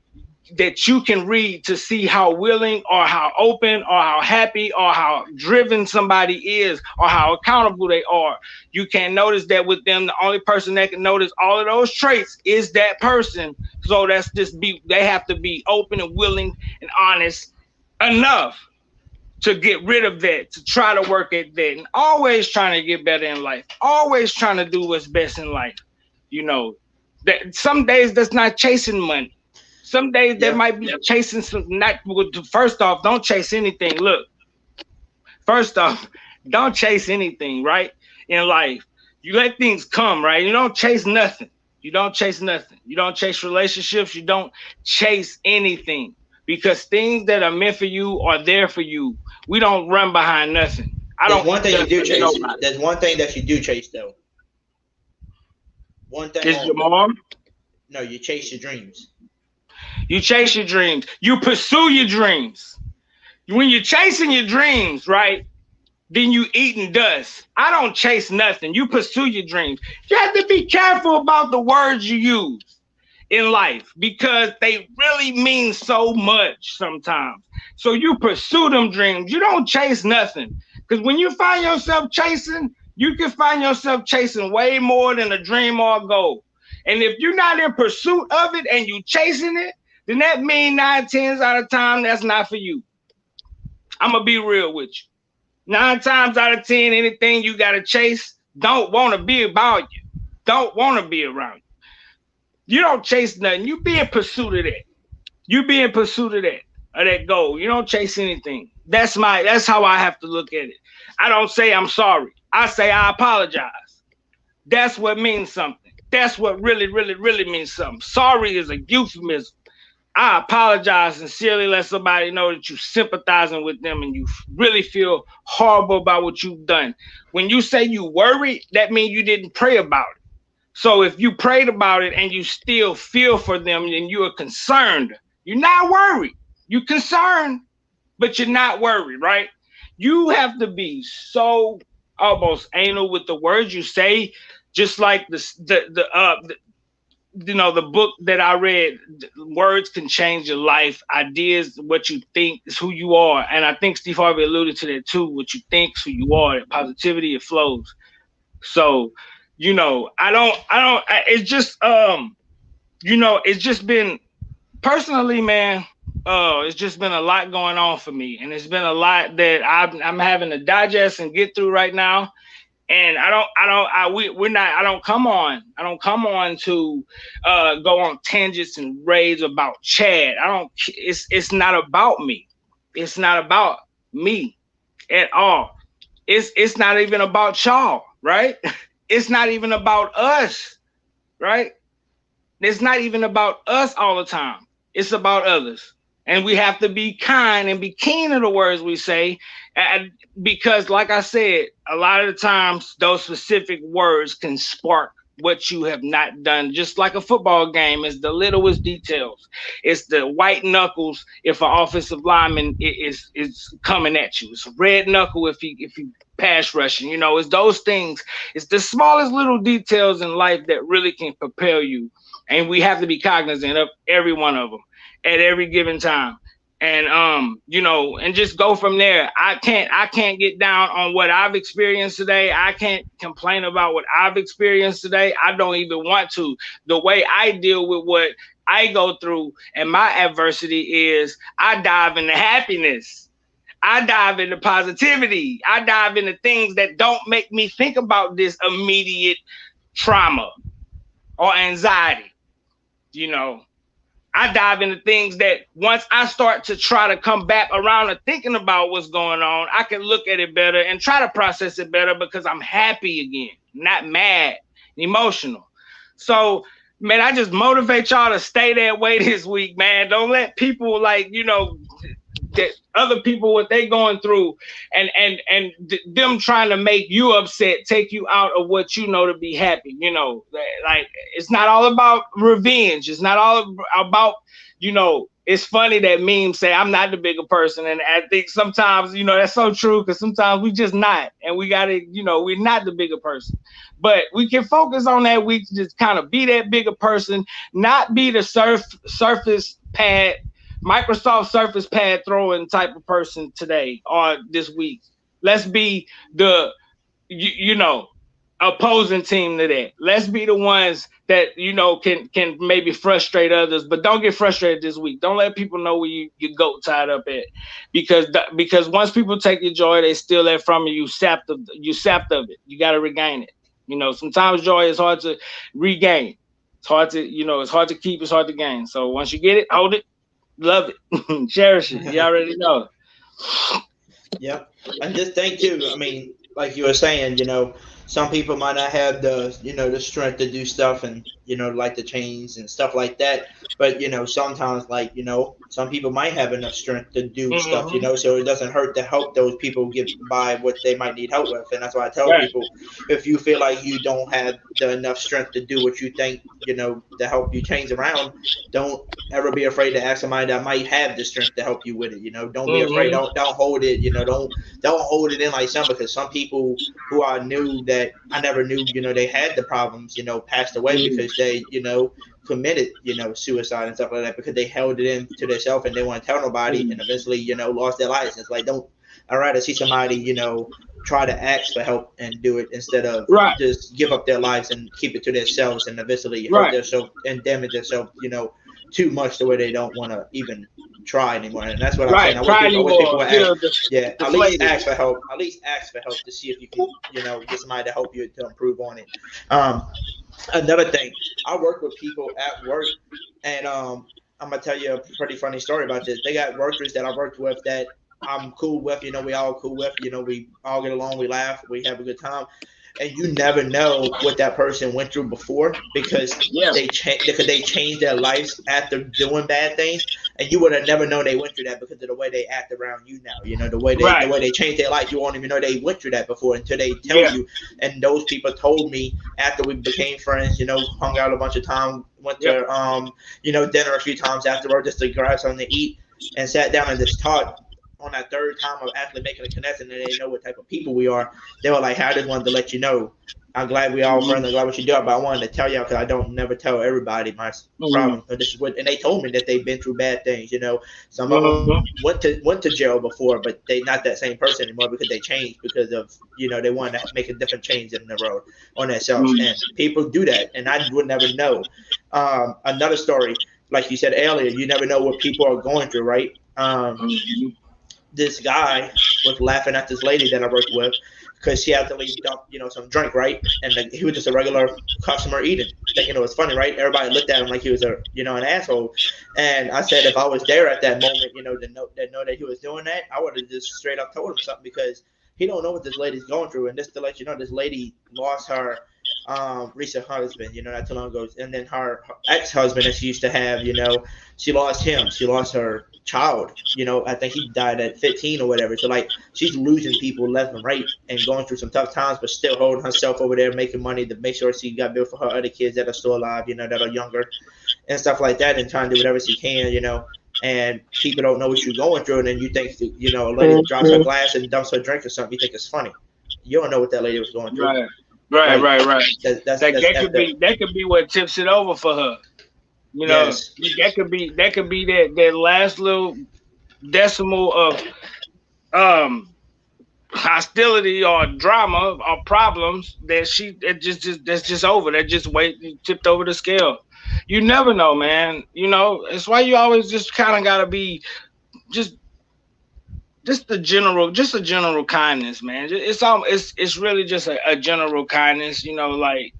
that you can read to see how willing or how open or how happy or how driven somebody is or how accountable they are. You can notice that with them. The only person that can notice all of those traits is that person. So they have to be open and willing and honest enough to get rid of that, to try to work at that, and always trying to get better in life, always trying to do what's best in life. That some days that's not chasing money. Some days that might be chasing some. First off, don't chase anything. Look, first off, don't chase anything, right? In life, you let things come, right? You don't chase nothing. You don't chase nothing. You don't chase relationships. You don't chase anything. Because things that are meant for you are there for you. We don't run behind nothing. There's one thing that you do chase, though. One thing. Is your mom? No, you chase your dreams. You chase your dreams. You pursue your dreams. When you're chasing your dreams, right, then you eating dust. I don't chase nothing. You pursue your dreams. You have to be careful about the words you use in life, because they really mean so much sometimes. So you pursue them dreams. You don't chase nothing. Because when you find yourself chasing, you can find yourself chasing way more than a dream or a goal. And if you're not in pursuit of it and you chasing it, then that means 9 times out of time, that's not for you. I'm going to be real with you. 9 times out of 10, anything you got to chase don't want to be about you. Don't want to be around you. You don't chase nothing. You be in pursuit of that. You be in pursuit of that goal. You don't chase anything. That's how I have to look at it. I don't say I'm sorry. I say I apologize. That's what means something. That's what really, really, really means something. Sorry is a euphemism. I apologize sincerely. Let somebody know that you're sympathizing with them and you really feel horrible about what you've done. When you say you worried, that means you didn't pray about it. So if you prayed about it and you still feel for them and you are concerned, you're not worried. You're concerned, but you're not worried, right? you have to be so almost anal with the words you say, just like the book that I read, words can change your life. Ideas, what you think is who you are. And I think Steve Harvey alluded to that too. What you think is who you are. Positivity, it flows. So, it's just, it's just been personally, man, it's just been a lot going on for me. And it's been a lot that I'm having to digest and get through right now. And I don't come on to go on tangents and raids about Chad. It's not about me. It's not about me at all. It's not even about y'all, right? It's not even about us, right? It's not even about us all the time. It's about others. And we have to be kind and be keen to the words we say. Because like I said, a lot of the times those specific words can spark what you have not done. Just like a football game, it's the littlest details. It's the white knuckles if an offensive lineman is coming at you. It's red knuckle if he pass rushing. It's those things. It's the smallest little details in life that really can propel you. And we have to be cognizant of every one of them at every given time. And and just go from there. I can't get down on what I've experienced today. I can't complain about what I've experienced today. I don't even want to. The way I deal with what I go through and my adversity is I dive into happiness. I dive into positivity. I dive into things that don't make me think about this immediate trauma or anxiety. I dive into things that once I start to try to come back around to thinking about what's going on, I can look at it better and try to process it better because I'm happy again, not mad, emotional. So, man, I just motivate y'all to stay that way this week, man. Don't let people that other people, what they going through and them trying to make you upset, take you out of what to be happy. Like it's not all about revenge. It's not all about, it's funny that memes say I'm not the bigger person. And I think sometimes, that's so true because sometimes we just not. And we got to, we're not the bigger person. But we can focus on that week to just kind of be that bigger person, not be the surface pad, Microsoft Surface pad throwing type of person today or this week. Let's be the, opposing team to that. Let's be the ones that, can maybe frustrate others, but don't get frustrated this week. Don't let people know where you goat tied up at, because once people take your joy, they steal that from you. You sapped of it. You got to regain it. Sometimes joy is hard to regain. It's hard to, it's hard to keep. It's hard to gain. So once you get it, hold it. Love it. Cherish it. You already know. Yep. And just think too, I mean, like you were saying, some people might not have the, the strength to do stuff and, like the chains and stuff like that. But, sometimes like, some people might have enough strength to do stuff, so it doesn't hurt to help those people get by what they might need help with. And that's why I tell people, if you feel like you don't have enough strength to do what you think, to help you change around, don't ever be afraid to ask somebody that might have the strength to help you with it. Don't be afraid. Don't hold it, don't hold it in like some, because some people who I knew that I never knew, they had the problems, passed away because they, committed, suicide and stuff like that because they held it in to themselves and they want to tell nobody and eventually, lost their lives. It's like, I'd rather see somebody, try to ask for help and do it instead of just give up their lives and keep it to themselves and eventually hurt themselves and damage themselves, too much the way they don't want to even try anymore. And that's what I'm saying. I wish people would at least ask for help. At least ask for help to see if you can, get somebody to help you to improve on it. Another thing, I work with people at work, and I'm gonna tell you a pretty funny story about this. They got workers that I worked with that I'm cool with. We all cool with. We all get along. We laugh. We have a good time. And you never know what that person went through before because they changed their lives after doing bad things, and you would have never known they went through that because of the way they act around you now. The way they changed their life, you won't even know they went through that before until they tell you. And those people told me after we became friends. Hung out a bunch of time, went to dinner a few times afterward just to grab something to eat, and sat down and just talked. on that third time of actually making a connection and they know what type of people we are, they were like, hey, I just wanted to let you know. I'm glad we all friends. I'm glad what you do, but I wanted to tell y'all because I don't never tell everybody my problem. So this is what, and they told me that they've been through bad things. You know, some of them went to jail before, but they not that same person anymore because they changed because of, you know, they wanted to make a different change in the road on themselves. And people do that, and I would never know. Another story, like you said earlier, you never know what people are going through, right? This guy was laughing at this lady that I worked with because she had to leave, you know, some drink, right? And he was just a regular customer eating, thinking it was funny, right? Everybody looked at him like he was an asshole. And I said, if I was there at that moment, you know, to know that he was doing that, I would have just straight up told him something because he don't know what this lady's going through. And just to let you know, this lady lost her recent husband, you know, not too long ago. And then her ex-husband that she used to have, you know, she lost him. She lost her child, you know, I think he died at 15 or whatever. So like she's losing people left and right and going through some tough times, but still holding herself over there, making money to make sure she got built for her other kids that are still alive, you know, that are younger and stuff like that, and trying to do whatever she can, you know. And people don't know what you're going through, and then you think, you know, a lady drops her glass and dumps her drink or something, you think it's funny. You don't know what that lady was going through. Right. That could be what tips it over for her. You know, yes. that could be that last little decimal of hostility or drama or problems that's just over. That just tipped over the scale. You never know, man. You know, it's why you always just kind of gotta be just a general kindness, man. It's really just a general kindness. You know, like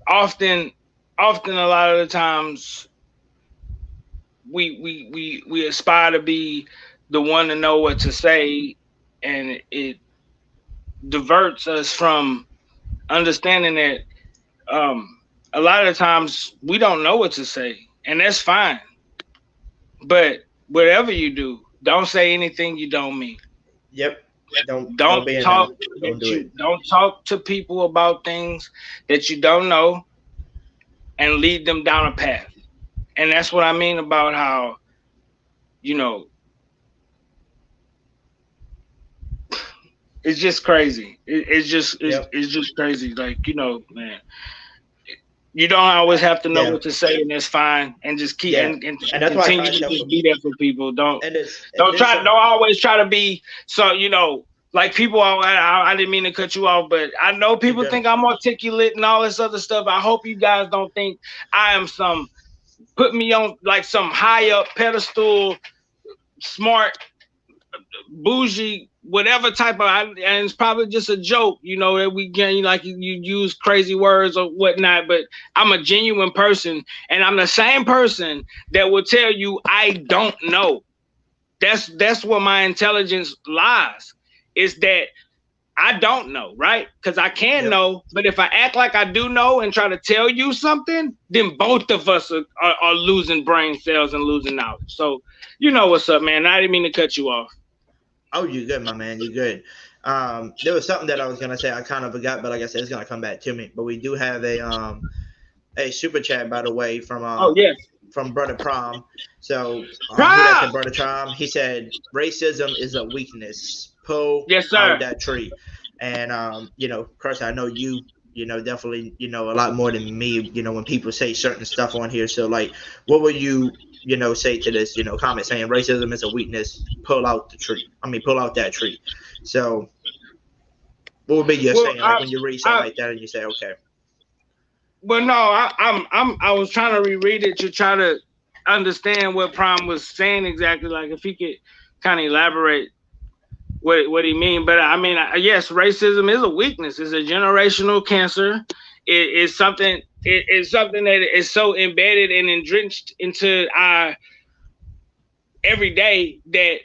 often a lot of the times we aspire to be the one to know what to say, and it diverts us from understanding that a lot of the times we don't know what to say, and that's fine. But whatever you do, don't say anything you don't mean. Yep. Don't talk don't talk to people about things that you don't know and lead them down a path. And that's what I mean about how, you know, it's just crazy. It's just crazy. Like, you know, man, you don't always have to know what to say, and that's fine. And just keep and that's continue to just be there for people. Don't always try to be so, you know, like people are. I didn't mean to cut you off, but I know people think I'm articulate and all this other stuff. I hope you guys don't think I am put me on like some high up pedestal, smart, bougie, whatever type of, and it's probably just a joke, you know, that we can, like, you use crazy words or whatnot, but I'm a genuine person, and I'm the same person that will tell you I don't know. That's where my intelligence lies, is that I don't know, right? Because I can know, but if I act like I do know and try to tell you something, then both of us are losing brain cells and losing knowledge. So you know what's up, man. I didn't mean to cut you off. Oh, you good, my man. You good. There was something that I was gonna say. I kind of forgot, but like I said, it's gonna come back to me. But we do have a super chat, by the way, from from Brother Prom. So Brother Prom, he said racism is a weakness. Pull out that tree. And you know, Crusha, I know you know, definitely, you know, a lot more than me, you know, when people say certain stuff on here. So like, what would you know, say to this, you know, comment saying racism is a weakness, pull out that tree. So what would be your saying, like, when you read something like that and you say, okay? Well, no, I was trying to reread it to try to understand what Prime was saying exactly, like if he could kind of elaborate what he mean. But I mean, yes, racism is a weakness. It's a generational cancer. It's something that is so embedded and entrenched into our every day that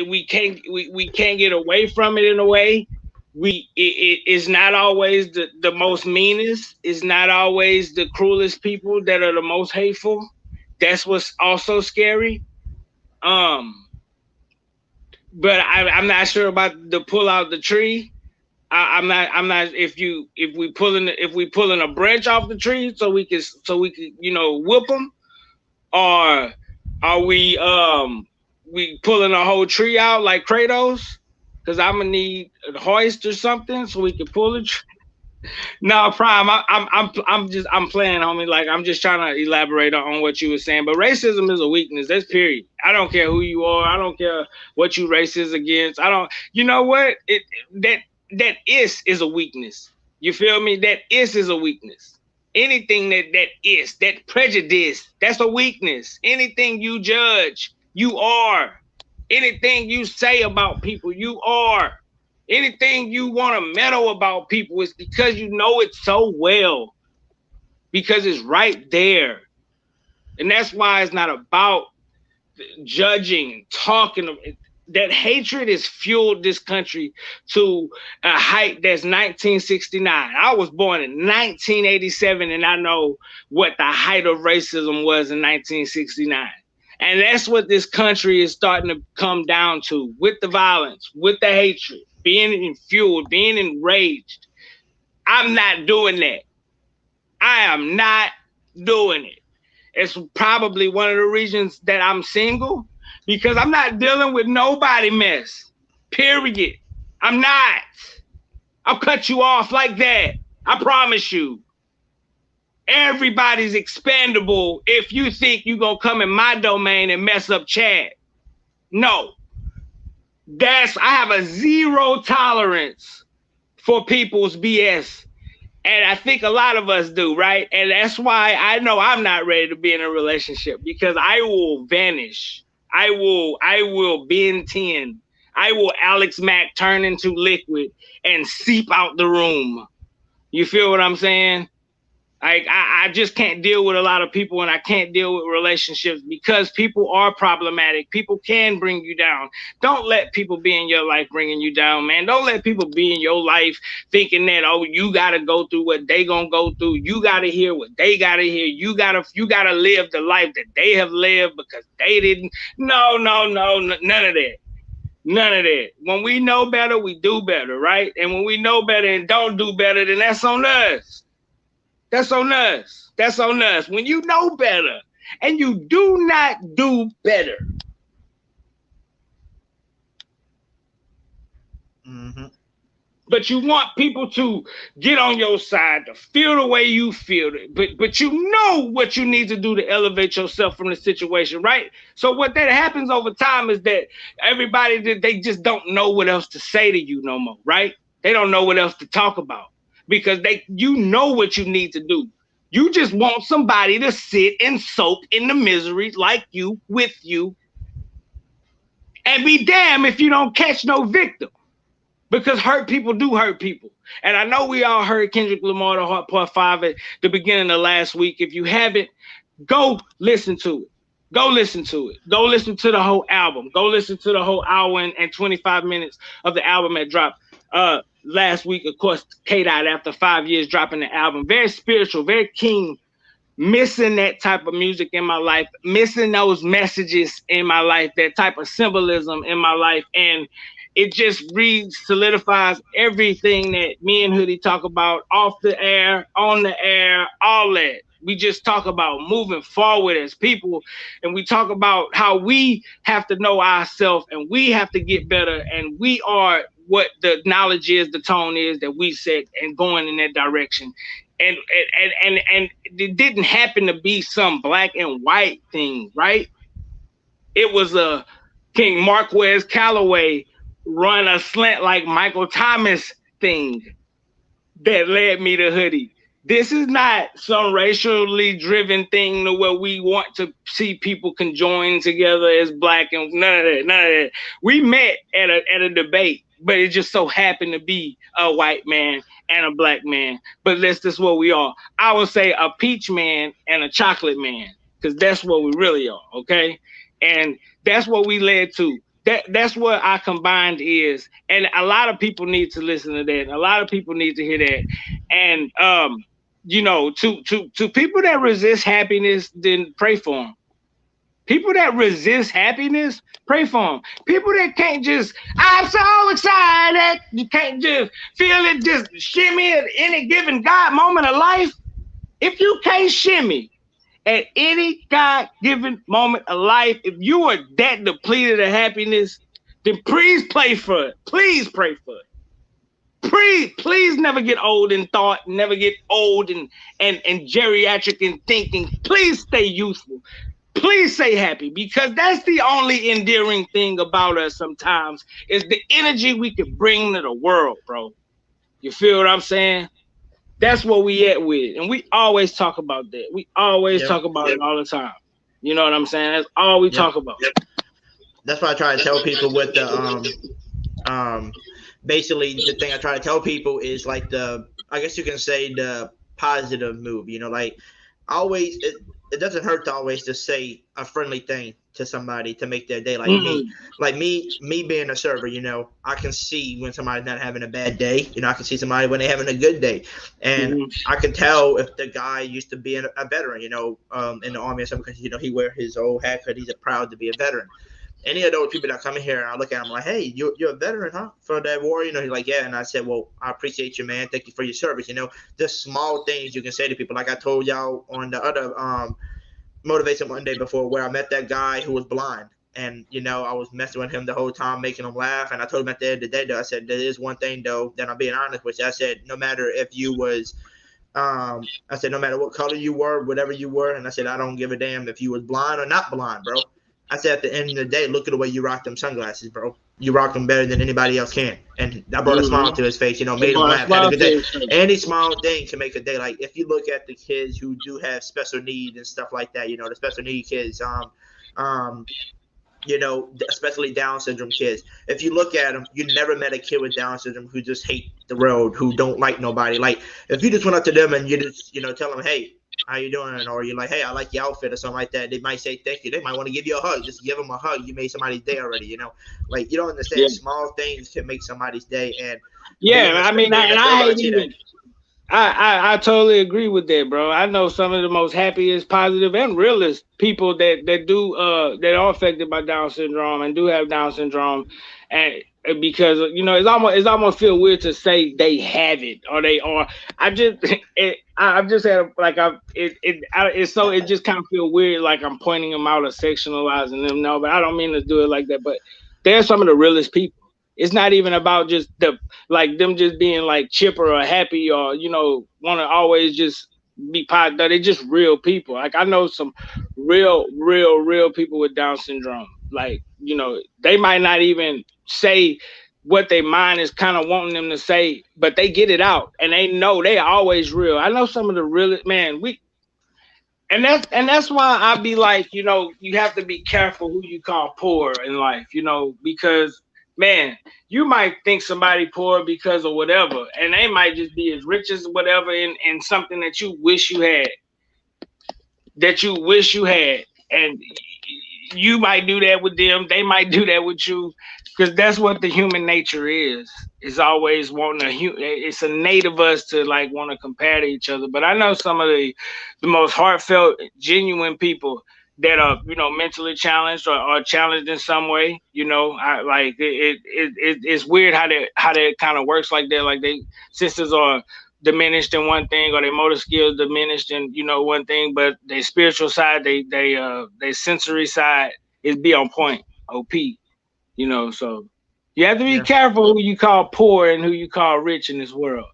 we can't get away from it in a way. It is not always the most meanest. It's not always the cruelest people that are the most hateful. That's what's also scary. But I'm not sure about the pull out the tree. I'm not if we pulling a branch off the tree so we can, you know, whip them, or are we we pulling a whole tree out like Kratos? Because I'm gonna need a hoist or something so we can pull it. No, Prime. I'm playing, homie. Like I'm just trying to elaborate on what you were saying. But racism is a weakness. That's period. I don't care who you are. I don't care what you racist against. I don't. You know what? That is a weakness. You feel me? That is a weakness. Anything that prejudice, that's a weakness. Anything you judge, you are. Anything you say about people, you are. Anything you want to meddle about people is because you know it so well. Because it's right there. And that's why it's not about judging and talking. That hatred has fueled this country to a height that's 1969. I was born in 1987, and I know what the height of racism was in 1969. And that's what this country is starting to come down to, with the violence, with the hatred, being fueled, being enraged. I'm not doing that. I am not doing it. It's probably one of the reasons that I'm single, because I'm not dealing with nobody mess. Period. I'm not. I'll cut you off like that. I promise you. Everybody's expendable if you think you're going to come in my domain and mess up Chad. No. I have a zero tolerance for people's BS. And I think a lot of us do, right? And that's why I know I'm not ready to be in a relationship, because I will vanish. I will Ben 10. I will Alex Mack turn into liquid and seep out the room. You feel what I'm saying? I just can't deal with a lot of people, and I can't deal with relationships because people are problematic. People can bring you down. Don't let people be in your life bringing you down, man. Don't let people be in your life thinking that, oh, you got to go through what they going to go through. You got to hear what they got to hear. You got to live the life that they have lived because they didn't. No, none of that. None of that. When we know better, we do better, right? And when we know better and don't do better, then that's on us. That's on us. That's on us. When you know better and you do not do better. Mm-hmm. But you want people to get on your side, to feel the way you feel. But you know what you need to do to elevate yourself from the situation, right? So what that happens over time is that everybody, they just don't know what else to say to you no more, right? They don't know what else to talk about. Because you know what you need to do. You just want somebody to sit and soak in the misery like you, with you, and be damned if you don't catch no victim. Because hurt people do hurt people. And I know we all heard Kendrick Lamar, the Heart Part 5 at the beginning of last week. If you haven't, go listen to it. Go listen to it. Go listen to the whole album. Go listen to the whole hour and 25 minutes of the album that dropped last week. Of course, K-Dot, after 5 years dropping the album. Very spiritual, very king. Missing that type of music in my life. Missing those messages in my life. That type of symbolism in my life. And it just solidifies everything that me and Hoodie talk about off the air, on the air, all that. We just talk about moving forward as people, and we talk about how we have to know ourselves and we have to get better, and we are what the knowledge is, the tone is that we set, and going in that direction. And it didn't happen to be some black and white thing, right? It was a King Marquez Calloway run a slant like Michael Thomas thing that led me to Hoodie. This is not some racially driven thing to where we want to see people conjoin together as black, and none of that. We met at a debate, but it just so happened to be a white man and a black man. But that's just what we are. I would say a peach man and a chocolate man, because that's what we really are, okay? And that's what we led to. That's what our combined is. And a lot of people need to listen to that. A lot of people need to hear that. And you know, to people that resist happiness, then pray for them. People that resist happiness, pray for them. People that can't just, I'm so excited, you can't just feel it just shimmy at any given God moment of life. If you can't shimmy at any God-given moment of life, if you are that depleted of happiness, then please pray for it. Please pray for it. Please never get old in thought, never get old and geriatric in thinking. Please stay youthful. Please stay happy, because that's the only endearing thing about us sometimes is the energy we can bring to the world, bro. You feel what I'm saying? That's what we at with. And we always talk about that. We always talk about it all the time. You know what I'm saying? That's all we talk about. That's what I try to tell people with the basically the thing I try to tell people is like I guess you can say the positive move, you know, like always it doesn't hurt to always just say a friendly thing to somebody to make their day. Like me being a server, you know, I can see when somebody's not having a bad day. You know, I can see somebody when they're having a good day, and I can tell if the guy used to be a veteran, you know, in the army or something, because you know he wear his old hat because he's proud to be a veteran. Any of those people that come in here and I look at them like, hey, you're a veteran, huh? For that war, you know, he's like, yeah. And I said, well, I appreciate you, man. Thank you for your service. You know, just small things you can say to people. Like I told y'all on the other Motivation Monday before, where I met that guy who was blind. And, you know, I was messing with him the whole time, making him laugh. And I told him at the end of the day, though, I said, there is one thing, though, that I'm being honest with you. I said, no matter if you was I said, no matter what color you were, whatever you were. And I said, I don't give a damn if you was blind or not blind, bro. I said, at the end of the day, look at the way you rock them sunglasses, bro. You rock them better than anybody else can. And I brought a smile to his face, you know, made him laugh, had a good day. Any small thing can make a day. Like, if you look at the kids who do have special needs and stuff like that, you know, the special need kids, you know, especially Down syndrome kids. If you look at them, you never met a kid with Down syndrome who just hate the road, who don't like nobody. Like, if you just went up to them and you just, you know, tell them, hey, how you doing? Or you're like, hey, I like your outfit or something like that. They might say thank you. They might want to give you a hug. Just give them a hug. You made somebody's day already, you know? Like, you don't understand. Yeah. Small things can make somebody's day. And yeah, I mean, I totally agree with that, bro. I know some of the most happiest, positive, and realest people that are affected by Down syndrome and do have Down syndrome, and because you know it's almost feel weird to say they have it or they are. I've just had it just kind of feel weird, like I'm pointing them out or sectionalizing them. No, but I don't mean to do it like that. But they're some of the realest people. It's not even about just them just being like chipper or happy or, you know, want to always just be positive. They're just real people. Like I know some real people with Down syndrome. Like, you know, they might not even say what their mind is kind of wanting them to say, but they get it out and they know they always real. I know some of the realest, man, and that's why I be like, you know, you have to be careful who you call poor in life, you know, because man, you might think somebody poor because of whatever, and they might just be as rich as whatever in something that you wish you had. And you might do that with them. They might do that with you, because that's what the human nature is. It's always wanting it's innate of us to like want to compare to each other. But I know some of the most heartfelt, genuine people that are, you know, mentally challenged or challenged in some way, you know. I like it's weird how that kind of works like that. Like they sisters are diminished in one thing, or their motor skills diminished in, you know, one thing, but their spiritual side, they sensory side is be on point, OP, you know. So you have to be careful who you call poor and who you call rich in this world,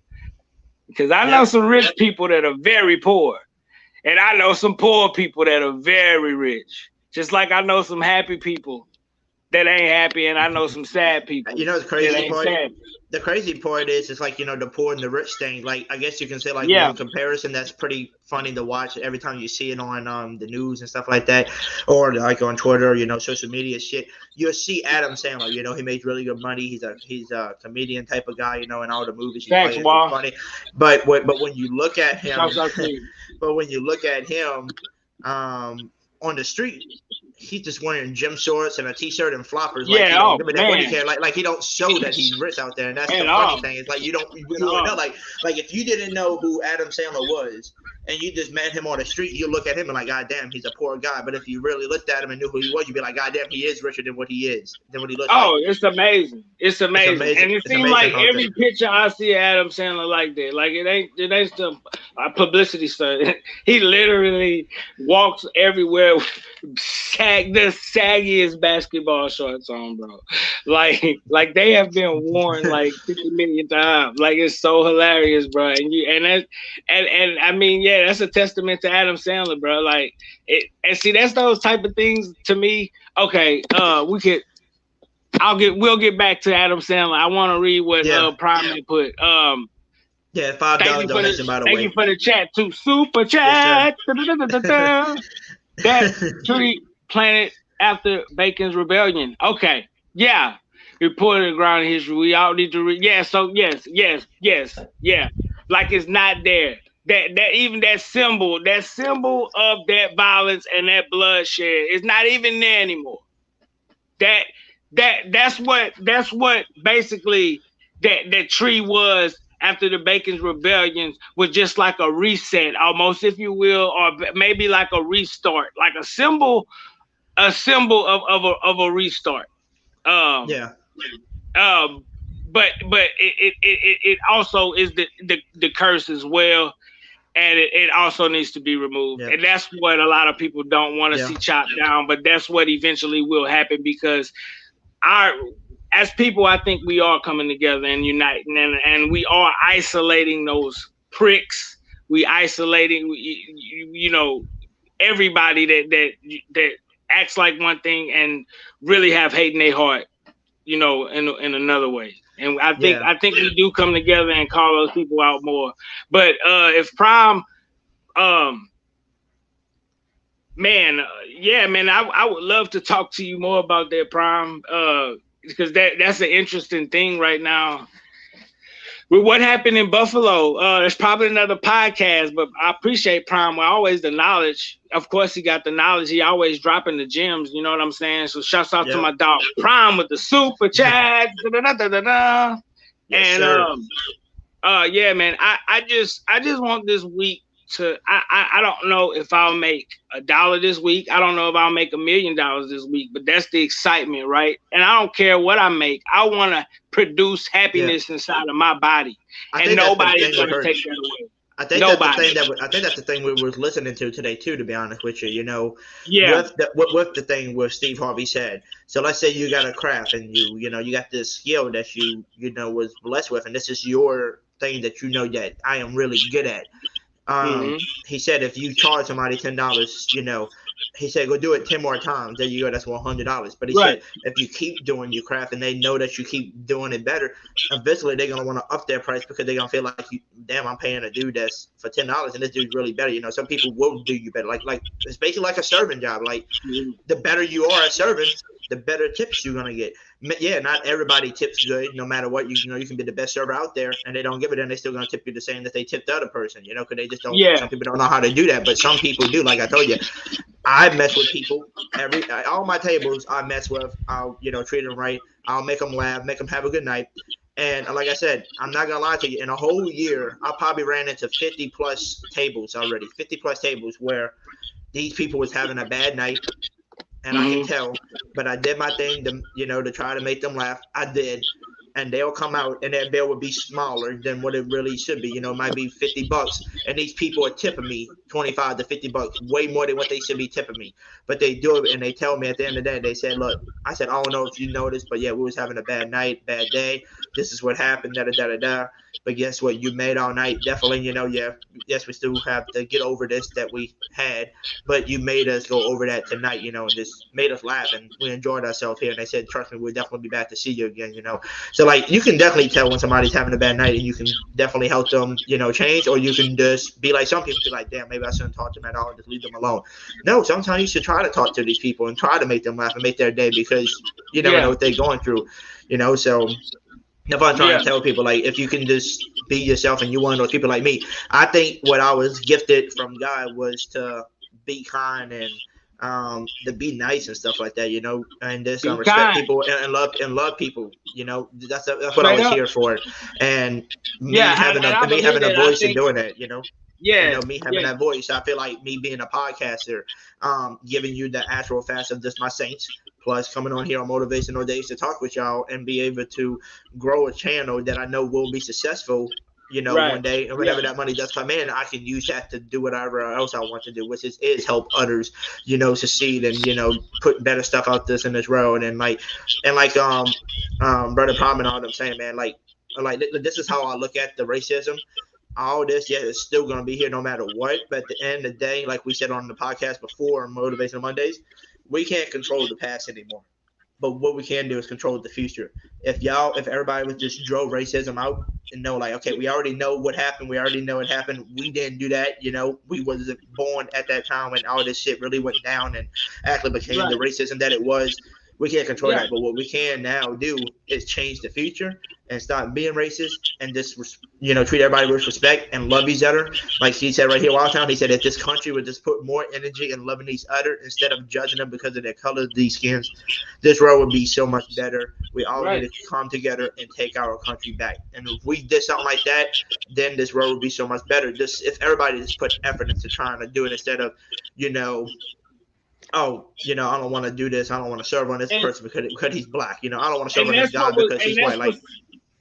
because I know some rich people that are very poor. And I know some poor people that are very rich. Just like I know some happy people that ain't happy, and I know some sad people. You know the crazy part? The crazy part is it's like, you know, the poor and the rich thing. Like, I guess you can say, like, in comparison, that's pretty funny to watch every time you see it on the news and stuff like that, or like on Twitter, you know, social media shit. You'll see Adam Sandler, you know, he makes really good money. He's a comedian type of guy, you know, in all the movies. He's funny. But when you look at him, on the street, he's just wearing gym shorts and a t-shirt and floppers. Like he don't show that he's rich out there, and that's the funny thing. It's like you don't know. Like if you didn't know who Adam Sandler was and you just met him on the street, you look at him and like, God damn, he's a poor guy. But if you really looked at him and knew who he was, you'd be like, God damn, he is richer than what he is, than what he looks like. It's amazing. It's amazing. And it seems like every picture I see Adam Sandler like that. Like it ain't publicity stunt. He literally walks everywhere with the saggiest basketball shorts on, bro. Like they have been worn like 50 million times. Like it's so hilarious, bro. And I mean, yeah, that's a testament to Adam Sandler, bro. Like it, and see, that's those type of things to me. Okay, we'll get back to Adam Sandler. I want to read what Prime had put. Yeah, $5 donation, by the way. Thank you for the chat too. Super chat. Yes, that tree planted after Bacon's rebellion. Okay. Yeah. Reported ground history. We all need to read. Yeah, so yes. Yeah. Like it's not there. That even that symbol of that violence and that bloodshed is not even there anymore. That's what basically that tree was after the Bacon's rebellions, was just like a reset, almost, if you will, or maybe like a restart, like a symbol of a restart. But it also is the curse as well, and it also needs to be removed. And that's what a lot of people don't want to see chopped down, but that's what eventually will happen, because as people, I think we are coming together and uniting, and we are isolating those pricks. We isolating, everybody that acts like one thing and really have hate in their heart, in another way. And I think we do come together and call those people out more. But if Prime, man, I would love to talk to you more about that, Prime, because that's an interesting thing right now. With what happened in Buffalo, there's probably another podcast, but I appreciate Prime. Always the knowledge. Of course, he got the knowledge. He always dropping the gems. You know what I'm saying? So shouts out to my dog Prime with the super chat. Yes, and yeah, man, I just want this week to. I don't know if I'll make $1 this week. I don't know if I'll make $1 million this week, but that's the excitement, right? And I don't care what I make. I want to produce happiness inside of my body, and nobody's going to take that away. I think that's the thing we were listening to today too. To be honest with you, with the thing where Steve Harvey said. So let's say you got a craft and you got this skill that you was blessed with, and this is your thing that that I am really good at. He said if you charge somebody $10, he said go do it 10 more times. There you go. That's $100. But he said if you keep doing your craft and they know that you keep doing it better, eventually they're gonna want to up their price because they're gonna feel like I'm paying a dude that's for $10 and this dude's really better. Some people will do you better. Like it's basically like a serving job. Like the better you are at serving, the better tips you're gonna get. Yeah, not everybody tips good. No matter what, you can be the best server out there, and they don't give it, and they still gonna tip you the same that they tipped the other person. Because they just don't. Some people don't know how to do that, but some people do. Like I told you, I mess with people all my tables. I mess with. I'll treat them right. I'll make them laugh, make them have a good night. And like I said, I'm not gonna lie to you. In a whole year, I probably ran into 50 plus tables already. 50 plus tables where these people was having a bad night. And I can tell, but I did my thing to try to make them laugh. I did. And they'll come out and their bill would be smaller than what it really should be. It might be $50. And these people are tipping me $25 to $50, way more than what they should be tipping me. But they do it and they tell me at the end of the day, they said, look, I said, I don't know if you noticed, but yeah, we was having a bad night, bad day. This is what happened, da-da-da-da-da. But guess what? You made all night. Definitely, yes, we still have to get over this that we had. But you made us go over that tonight, and just made us laugh. And we enjoyed ourselves here. And they said, trust me, we'll definitely be back to see you again, So, you can definitely tell when somebody's having a bad night and you can definitely help them, change. Or you can just be like some people, be like, damn, maybe I shouldn't talk to them at all and just leave them alone. No, sometimes you should try to talk to these people and try to make them laugh and make their day because you never know what they're going through, So if I'm trying to tell people, if you can just be yourself and you're one of those people like me, I think what I was gifted from God was to be kind and to be nice and stuff like that, and just respect people and love people, that's what I was here for. And me having a voice and doing that, me having that voice, I feel like me being a podcaster, giving you the actual facts of just my saints, plus coming on here on Motivational Days to talk with y'all and be able to grow a channel that I know will be successful one day, and whenever that money does come in, I can use that to do whatever else I want to do, which is help others, succeed and put better stuff out this in this world. And Brother Palm and all them saying, man, like this is how I look at the racism. All this, it's still going to be here no matter what. But at the end of the day, like we said on the podcast before, Motivational Mondays, we can't control the past anymore. But what we can do is control the future. If everybody would just drove racism out and know, like, okay, we already know what happened. We already know it happened. We didn't do that. We wasn't born at that time when all this shit really went down and actually became the racism that it was. We can't control that. But what we can now do is change the future and stop being racist and just, treat everybody with respect and love each other. Like he said right here, Wildtown, he said if this country would just put more energy in loving each other instead of judging them because of their color, these skins, this world would be so much better. We all need to come together and take our country back. And if we did something like that, then this world would be so much better. Just if everybody just put effort into trying to do it instead of, I don't want to do this. I don't want to serve on this person because he's black. I don't want to serve on this guy because he's white.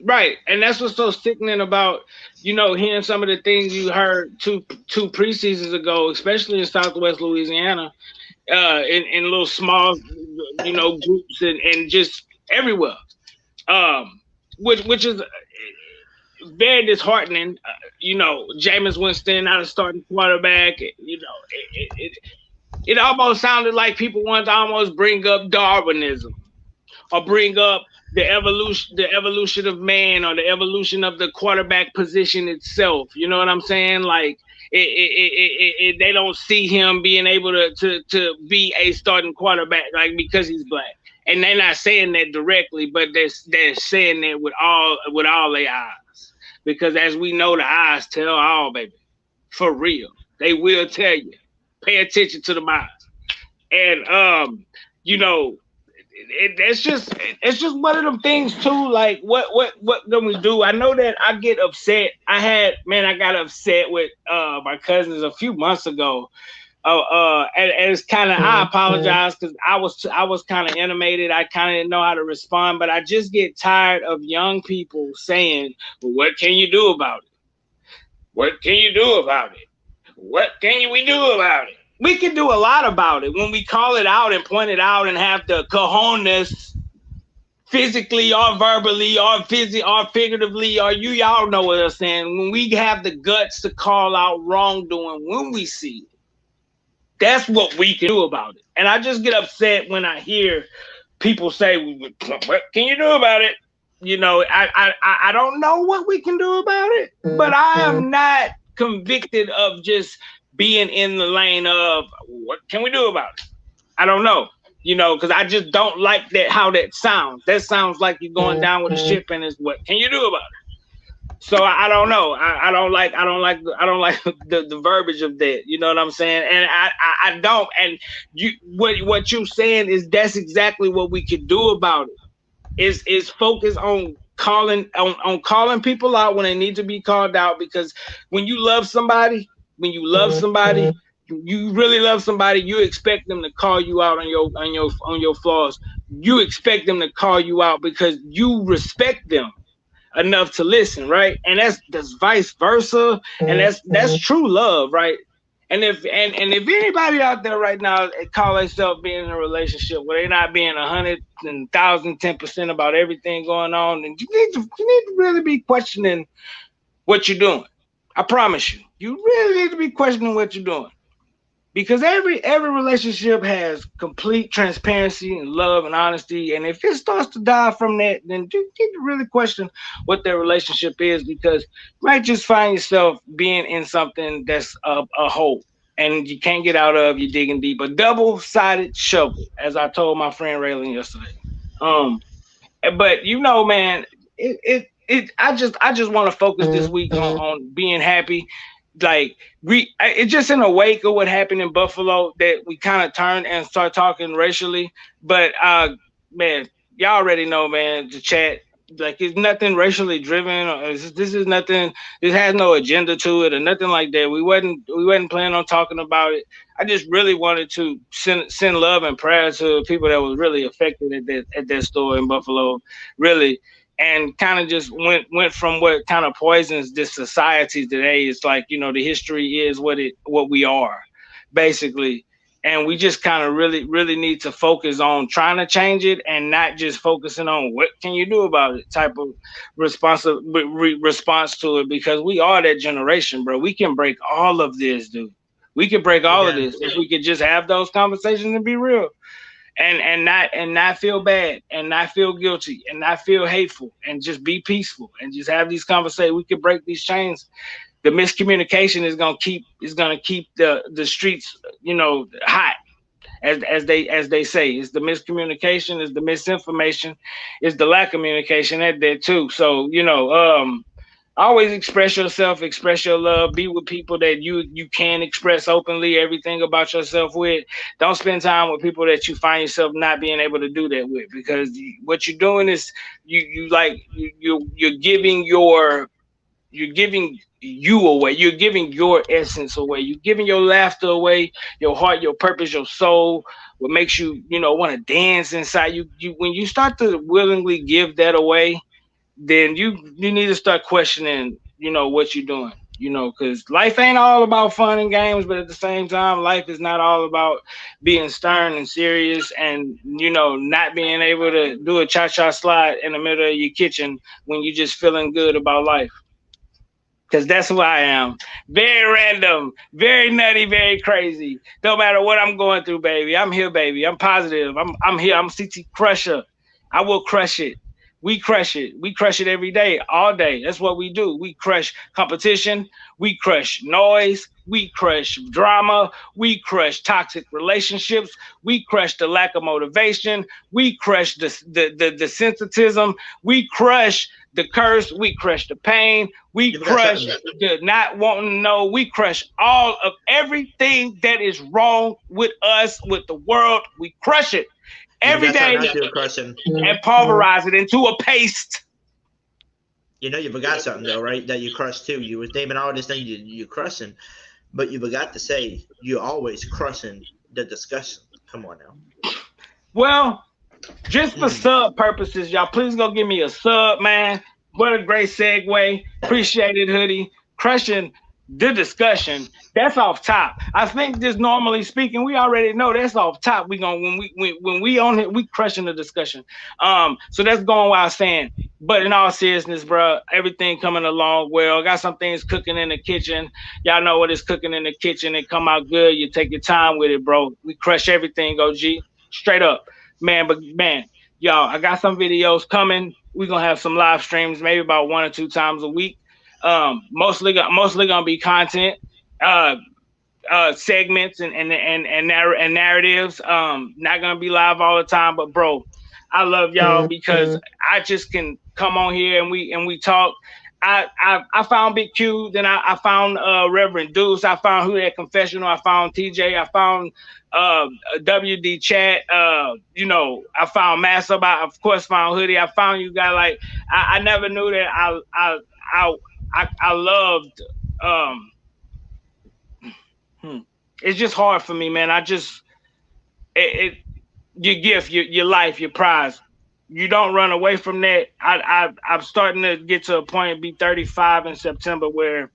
Right, and that's what's so sickening about, hearing some of the things you heard two preseasons ago, especially in Southwest Louisiana, in little small, groups and just everywhere, which is very disheartening. Jameis Winston out of starting quarterback. It almost sounded like people wanted to almost bring up Darwinism or bring up the evolution of man or the evolution of the quarterback position itself. You know what I'm saying? Like they don't see him being able to be a starting quarterback, like, because he's black. And they're not saying that directly, but they're saying that with all their eyes. Because as we know, the eyes tell all, baby. For real. They will tell you. Pay attention to the eyes. And it's just one of them things too. Like what can we do? I know that I get upset. I got upset with my cousins a few months ago. And it's kind of, I apologize because I was kind of animated. I kind of didn't know how to respond, but I just get tired of young people saying, well, what can you do about it? What can you do about it? What can we do about it? We can do a lot about it when we call it out and point it out and have the cojones, physically or verbally or figuratively, or y'all know what I'm saying. When we have the guts to call out wrongdoing when we see it, that's what we can do about it. And I just get upset when I hear people say, "What can you do about it?" I don't know what we can do about it, but I am not convicted of just being in the lane of what can we do about it? I don't know, because I just don't like that, how that sounds. That sounds like you're going down with a ship and it's what can you do about it? So I don't know. I don't like the verbiage of that. You know what I'm saying? And I don't. And what you're saying is that's exactly what we could do about it. Is focus on calling people out when they need to be called out, because when you love somebody, you really love somebody, you expect them to call you out on your flaws. You expect them to call you out because you respect them enough to listen, right? And that's vice versa, and that's true love, right? And if anybody out there right now call themselves being in a relationship where they're not being 100 and 10% about everything going on, then you need to really be questioning what you're doing. I promise you, you really need to be questioning what you're doing, because every relationship has complete transparency and love and honesty. And if it starts to die from that, then you need to really question what their relationship is, because you might just find yourself being in something that's a hole and you can't get out of. You're digging deep, a double-sided shovel, as I told my friend Raylan yesterday. But man, I just want to focus this week on being happy. Like it's just in a wake of what happened in Buffalo that we kind of turned and start talking racially. But man, y'all already know, man, the chat, like, it's nothing racially driven, or this is nothing. This has no agenda to it or nothing like that. We wasn't planning on talking about it. I just really wanted to send love and prayers to people that was really affected at that store in Buffalo. Really, and kind of just went from what kind of poisons this society today. It's like, you know, the history is what we are, basically. And we just kind of really need to focus on trying to change it and not just focusing on what can you do about it type of response to it, because we are that generation, bro. We can break all of this, dude. We could break all of this if we could just have those conversations and be real. And not feel bad and not feel guilty and not feel hateful and just be peaceful and just have these conversations. We could break these chains. The miscommunication is gonna keep the streets, you know, hot, as they say. It's the miscommunication, it's the misinformation, it's the lack of communication at that too. So, you know, always express yourself, express your love, be with people that you can express openly everything about yourself with. Don't spend time with people that you find yourself not being able to do that with, because what you're doing is you're giving you away. You're giving your essence away. You're giving your laughter away, your heart, your purpose, your soul, what makes you, you know, want to dance inside you. When you start to willingly give that away, then you need to start questioning, you know, what you're doing, you know, because life ain't all about fun and games, but at the same time, life is not all about being stern and serious and, you know, not being able to do a cha-cha slide in the middle of your kitchen when you're just feeling good about life. Because that's who I am. Very random, very nutty, very crazy. Don't matter what I'm going through, baby. I'm here, baby. I'm positive. I'm here. I'm CT Crusher. I will crush it. We crush it. We crush it every day, all day. That's what we do. We crush competition. We crush noise. We crush drama. We crush toxic relationships. We crush the lack of motivation. We crush the sensitism. We crush the curse. We crush the pain. We crush the not wanting to know. We crush all of everything that is wrong with us, with the world. We crush it every day and pulverize it into a paste. You know, you forgot something though, right? That you crushed too. You was naming all this thing you crushing, but you forgot to say you're always crushing the discussion. Come on now. Well, just for sub purposes, y'all, please go give me a sub, man. What a great segue. Appreciate it, Hoodie. Crushing the discussion. That's off top. I think just normally speaking, we already know that's off top. We gonna when we on it, we crushing the discussion. So that's going while saying. But in all seriousness, bro, everything coming along well. Got some things cooking in the kitchen. Y'all know what is cooking in the kitchen. It come out good. You take your time with it, bro. We crush everything, OG. Straight up, man. But man, y'all, I got some videos coming. We're gonna have some live streams, maybe about 1 or 2 times a week. Mostly gonna be content, segments and narratives. Not gonna be live all the time, but bro, I love y'all because I just can come on here and we talk. I found Big Q, then I found Reverend Deuce, I found Who That Confessional, I found TJ, I found WD Chat, you know, I found Massive, I of course found Hoodie, I found you guys. Like I never knew that I loved it's just hard for me, man. Your gift, your life, your prize. You don't run away from that. I'm starting to get to a point, be 35 in September, where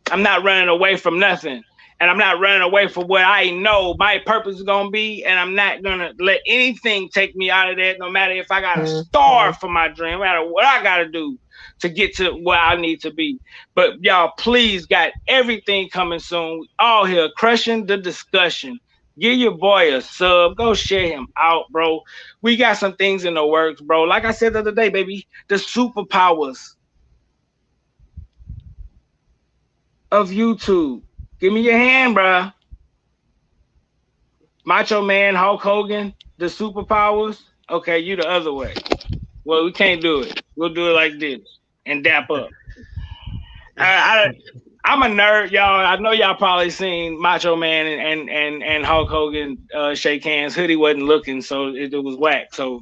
I'm not running away from nothing. And I'm not running away from what I know my purpose is going to be. And I'm not going to let anything take me out of that, no matter if I got to starve for my dream, no matter what I got to do to get to where I need to be. But y'all, please, got everything coming soon. We all here crushing the discussion. Give your boy a sub. Go share him out, bro. We got some things in the works, bro. Like I said the other day, baby, the superpowers of YouTube. Give me your hand, bro. Macho Man, Hulk Hogan, the superpowers. Okay, you the other way. Well, we can't do it. We'll do it like this and dap up. I'm a nerd, y'all. I know y'all probably seen Macho Man and Hulk Hogan shake hands. Hoodie wasn't looking, so it was whack. So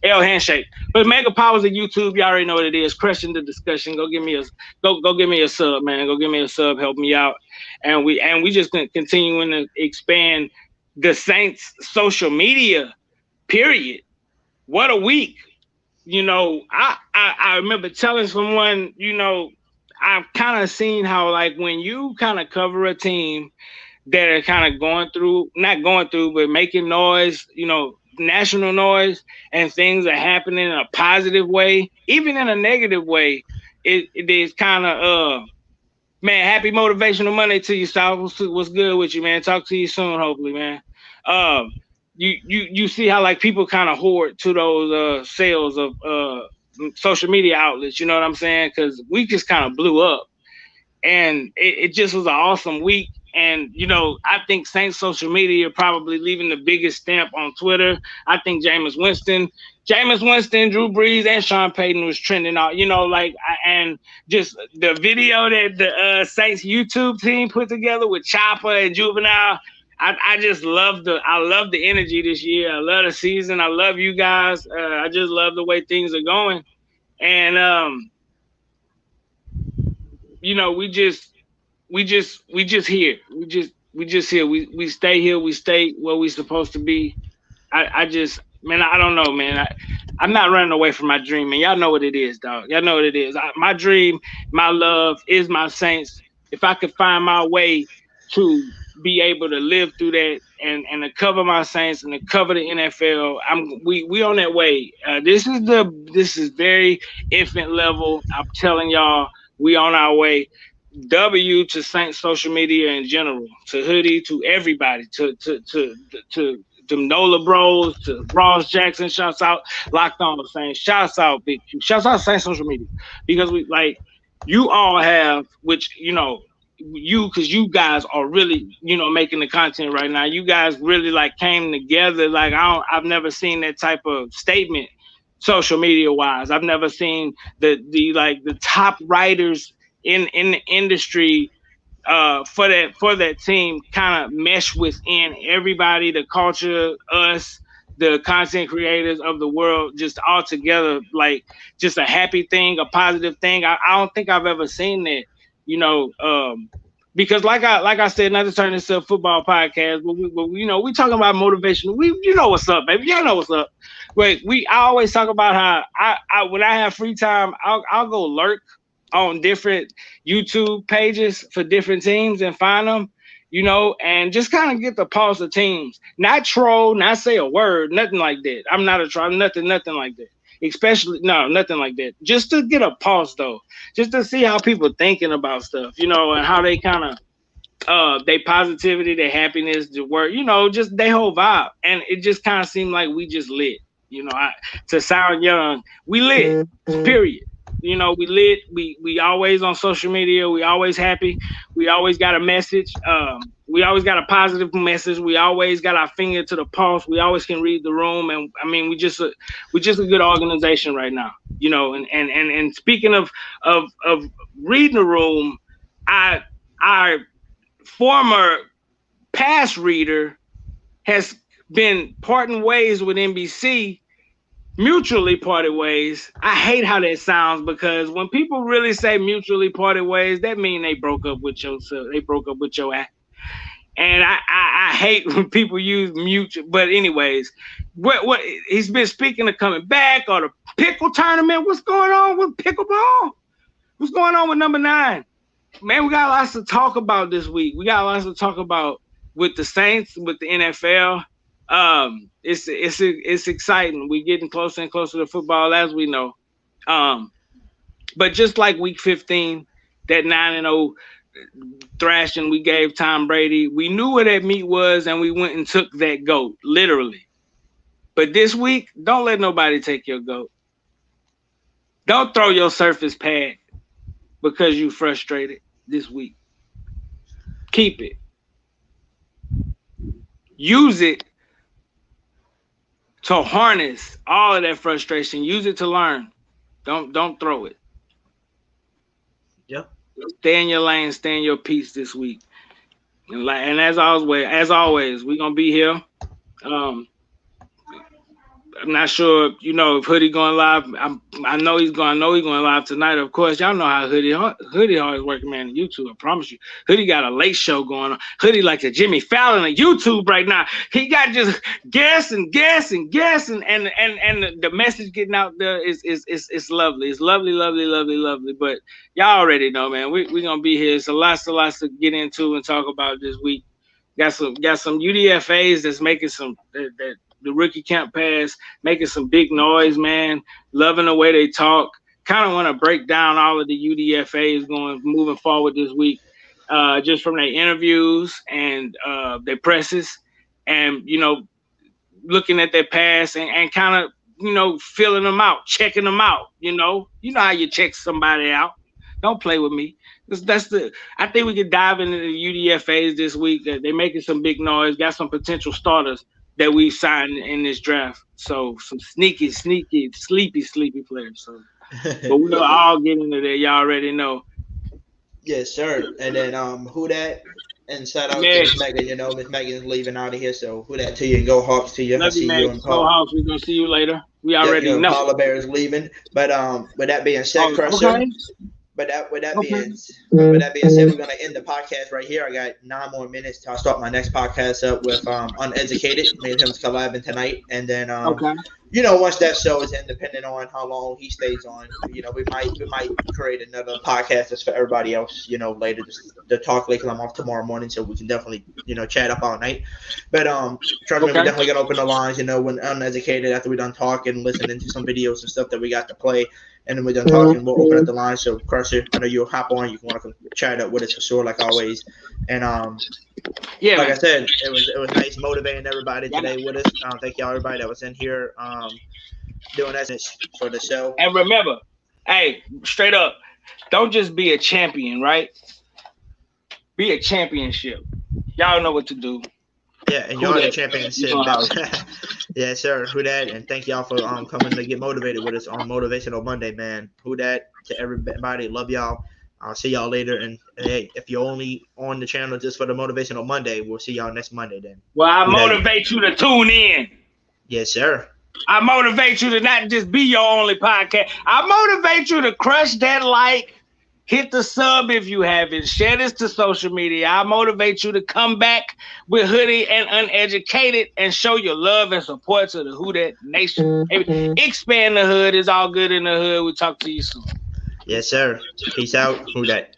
L handshake. But Mega Powers of YouTube, y'all already know what it is. Crushing the discussion. Go give me a sub, man. Go give me a sub. Help me out. And we just continuing to expand the Saints social media. Period. What a week. you know, I remember telling someone, you know, I've kind of seen how like when you kind of cover a team that are kind of not going through, but making noise, you know, national noise, and things are happening in a positive way, even in a negative way, it is kind of man, happy motivational Monday to you, South. What's good with you, man? Talk to you soon, hopefully, man. Um, you see how like people kind of hoard to those sales of social media outlets. You know what I'm saying? Because we just kind of blew up, and it just was an awesome week. And you know, I think Saints social media are probably leaving the biggest stamp on Twitter. I think Jameis Winston, Drew Brees, and Sean Payton was trending out. You know, like and just the video that the Saints YouTube team put together with Chopper and Juvenile. I just love the energy this year. I love the season. I love you guys. I just love the way things are going. And you know, we just here. We just here. We stay here. We stay where we supposed to be. I just, man, I don't know, man. I'm not running away from my dream, man. Y'all know what it is, dog. Y'all know what it is. My dream, my love is my Saints. If I could find my way to be able to live through that and to cover my Saints and to cover the NFL, we on that way. This is very infant level. I'm telling y'all, we on our way. W to Saints social media in general, to Hoodie, to everybody, to Nola Bros, to Ross Jackson. Shouts out Locked On the Saints. Shouts out Big Q. Shouts out Saints social media, because we like you all have, which you know because you guys are really, you know, making the content right now. You guys really like came together. Like I've never seen that type of statement social media wise. I've never seen the top writers in the industry for that team kind of mesh within everybody, the culture, us, the content creators of the world, just all together, like just a happy thing, a positive thing. I don't think I've ever seen that, you know, because like I said, not to turn this into a football podcast, but we you know, we talking about motivation. You know what's up, baby. Y'all know what's up. Wait, I always talk about how I when I have free time, I'll go lurk on different YouTube pages for different teams and find them, you know, and just kind of get the pulse of teams. Not troll, not say a word, nothing like that. I'm not a troll, nothing like that. Especially, no, nothing like that. Just to get a pulse, though. Just to see how people thinking about stuff, you know, and how they kind of, their positivity, their happiness, the work, you know, just their whole vibe. And it just kind of seemed like we just lit, you know, to sound young, we lit, period. You know, we lit. We always on social media. We always happy. We always got a message. We always got a positive message. We always got our finger to the pulse. We always can read the room. And I mean, we just a good organization right now. You know, and speaking of reading the room, our former pass reader has been parting ways with NBC. Mutually parted ways. I hate how that sounds, because when people really say mutually parted ways, that means they broke up with yourself. They broke up with your act. And I hate when people use mutual. But anyways, what he's been speaking of coming back, or the pickle tournament. What's going on with pickleball? What's going on with number 9? Man, we got lots to talk about this week. We got lots to talk about with the Saints, with the NFL. It's exciting. We're getting closer and closer to football, as we know. But just like week 15, that 9-0 thrashing we gave Tom Brady, we knew where that meat was, and we went and took that goat, literally. But this week, don't let nobody take your goat. Don't throw your Surface pad because you frustrated this week. Keep it. Use it to harness all of that frustration. Use it to learn. Don't throw it. Yep. Stay in your lane. Stay in your peace this week. And as always, we're gonna be here. I'm not sure, if Hoodie going live. I know he's going live tonight. Of course, y'all know how Hoodie always working, man. On YouTube, I promise you. Hoodie got a late show going on. Hoodie like the Jimmy Fallon of YouTube right now. He got just guess and the message getting out there is lovely. It's lovely. But y'all already know, man. We gonna be here. So lots to get into and talk about this week. Got some UDFAs that's making some the rookie camp pass, making some big noise, man. Loving the way they talk. Kind of want to break down all of the UDFAs moving forward this week, just from their interviews and their presses, and looking at their pass and kind of feeling them out, checking them out. You know how you check somebody out. Don't play with me. I think we could dive into the UDFAs this week. They're making some big noise. Got some potential starters that we signed in this draft. So some sneaky, sleepy players. So, but we'll all get into that. Y'all already know. Yes, sir. And then who that? And shout out to Miss Megan. Miss Megan's leaving out of here. So who that to you? And go Hawks to you. Love you, man. Go Hawks. We're gonna see you later. We already know. Paula Bear is leaving. But with that being said, Crusha. Okay. But that being said, we're gonna end the podcast right here. I got 9 more minutes till I start my next podcast up with Uneducated. Me and him's collabing tonight, and then once that show is in, depending on how long he stays on, we might create another podcast that's for everybody else. Later the talk later. I'm off tomorrow morning, so we can definitely chat up all night. But trust me, we're definitely gonna open the lines. When Uneducated, after we're done talking, listening to some videos and stuff that we got to play. And then we're done talking. We'll open up the line. So, Crusha, I know you'll hop on. You want to chat up with us for sure, like always. And like I said, it was nice motivating everybody today with us. Thank y'all, everybody that was in here doing that for the show. And remember, hey, straight up, don't just be a champion, right? Be a championship. Y'all know what to do. Yeah, and y'all the championship. Yeah, sir. Who that? And thank y'all for coming to get motivated with us on Motivational Monday, man. Who that? To everybody, love y'all. I'll see y'all later. And hey, if you're only on the channel just for the Motivational Monday, we'll see y'all next Monday then. Well, I motivate you to tune in. Yes, sir. I motivate you to not just be your only podcast. I motivate you to crush that like. Hit the sub if you haven't. Share this to social media. I motivate you to come back with Hoodie and Uneducated and show your love and support to the Who That Nation. Expand the hood. It's all good in the hood. We'll talk to you soon. Yes, sir. Peace out. Who that?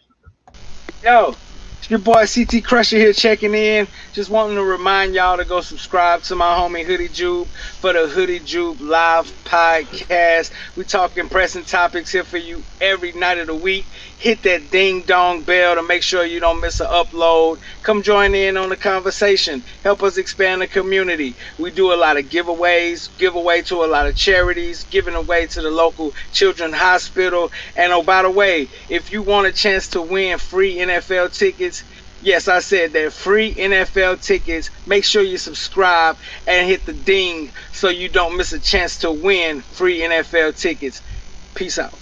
Yo, it's your boy CT Crusha here checking in. Just wanting to remind y'all to go subscribe to my homie Hoodie Jube for the Hoodie Jube live podcast. We talking pressing topics here for you every night of the week. Hit that ding dong bell to make sure you don't miss an upload. Come join in on the conversation. Help us expand the community. We do a lot of giveaways, give away to a lot of charities, giving away to the local children's hospital. And oh, by the way, if you want a chance to win free NFL tickets, yes, I said that, free NFL tickets, make sure you subscribe and hit the ding so you don't miss a chance to win free NFL tickets. Peace out.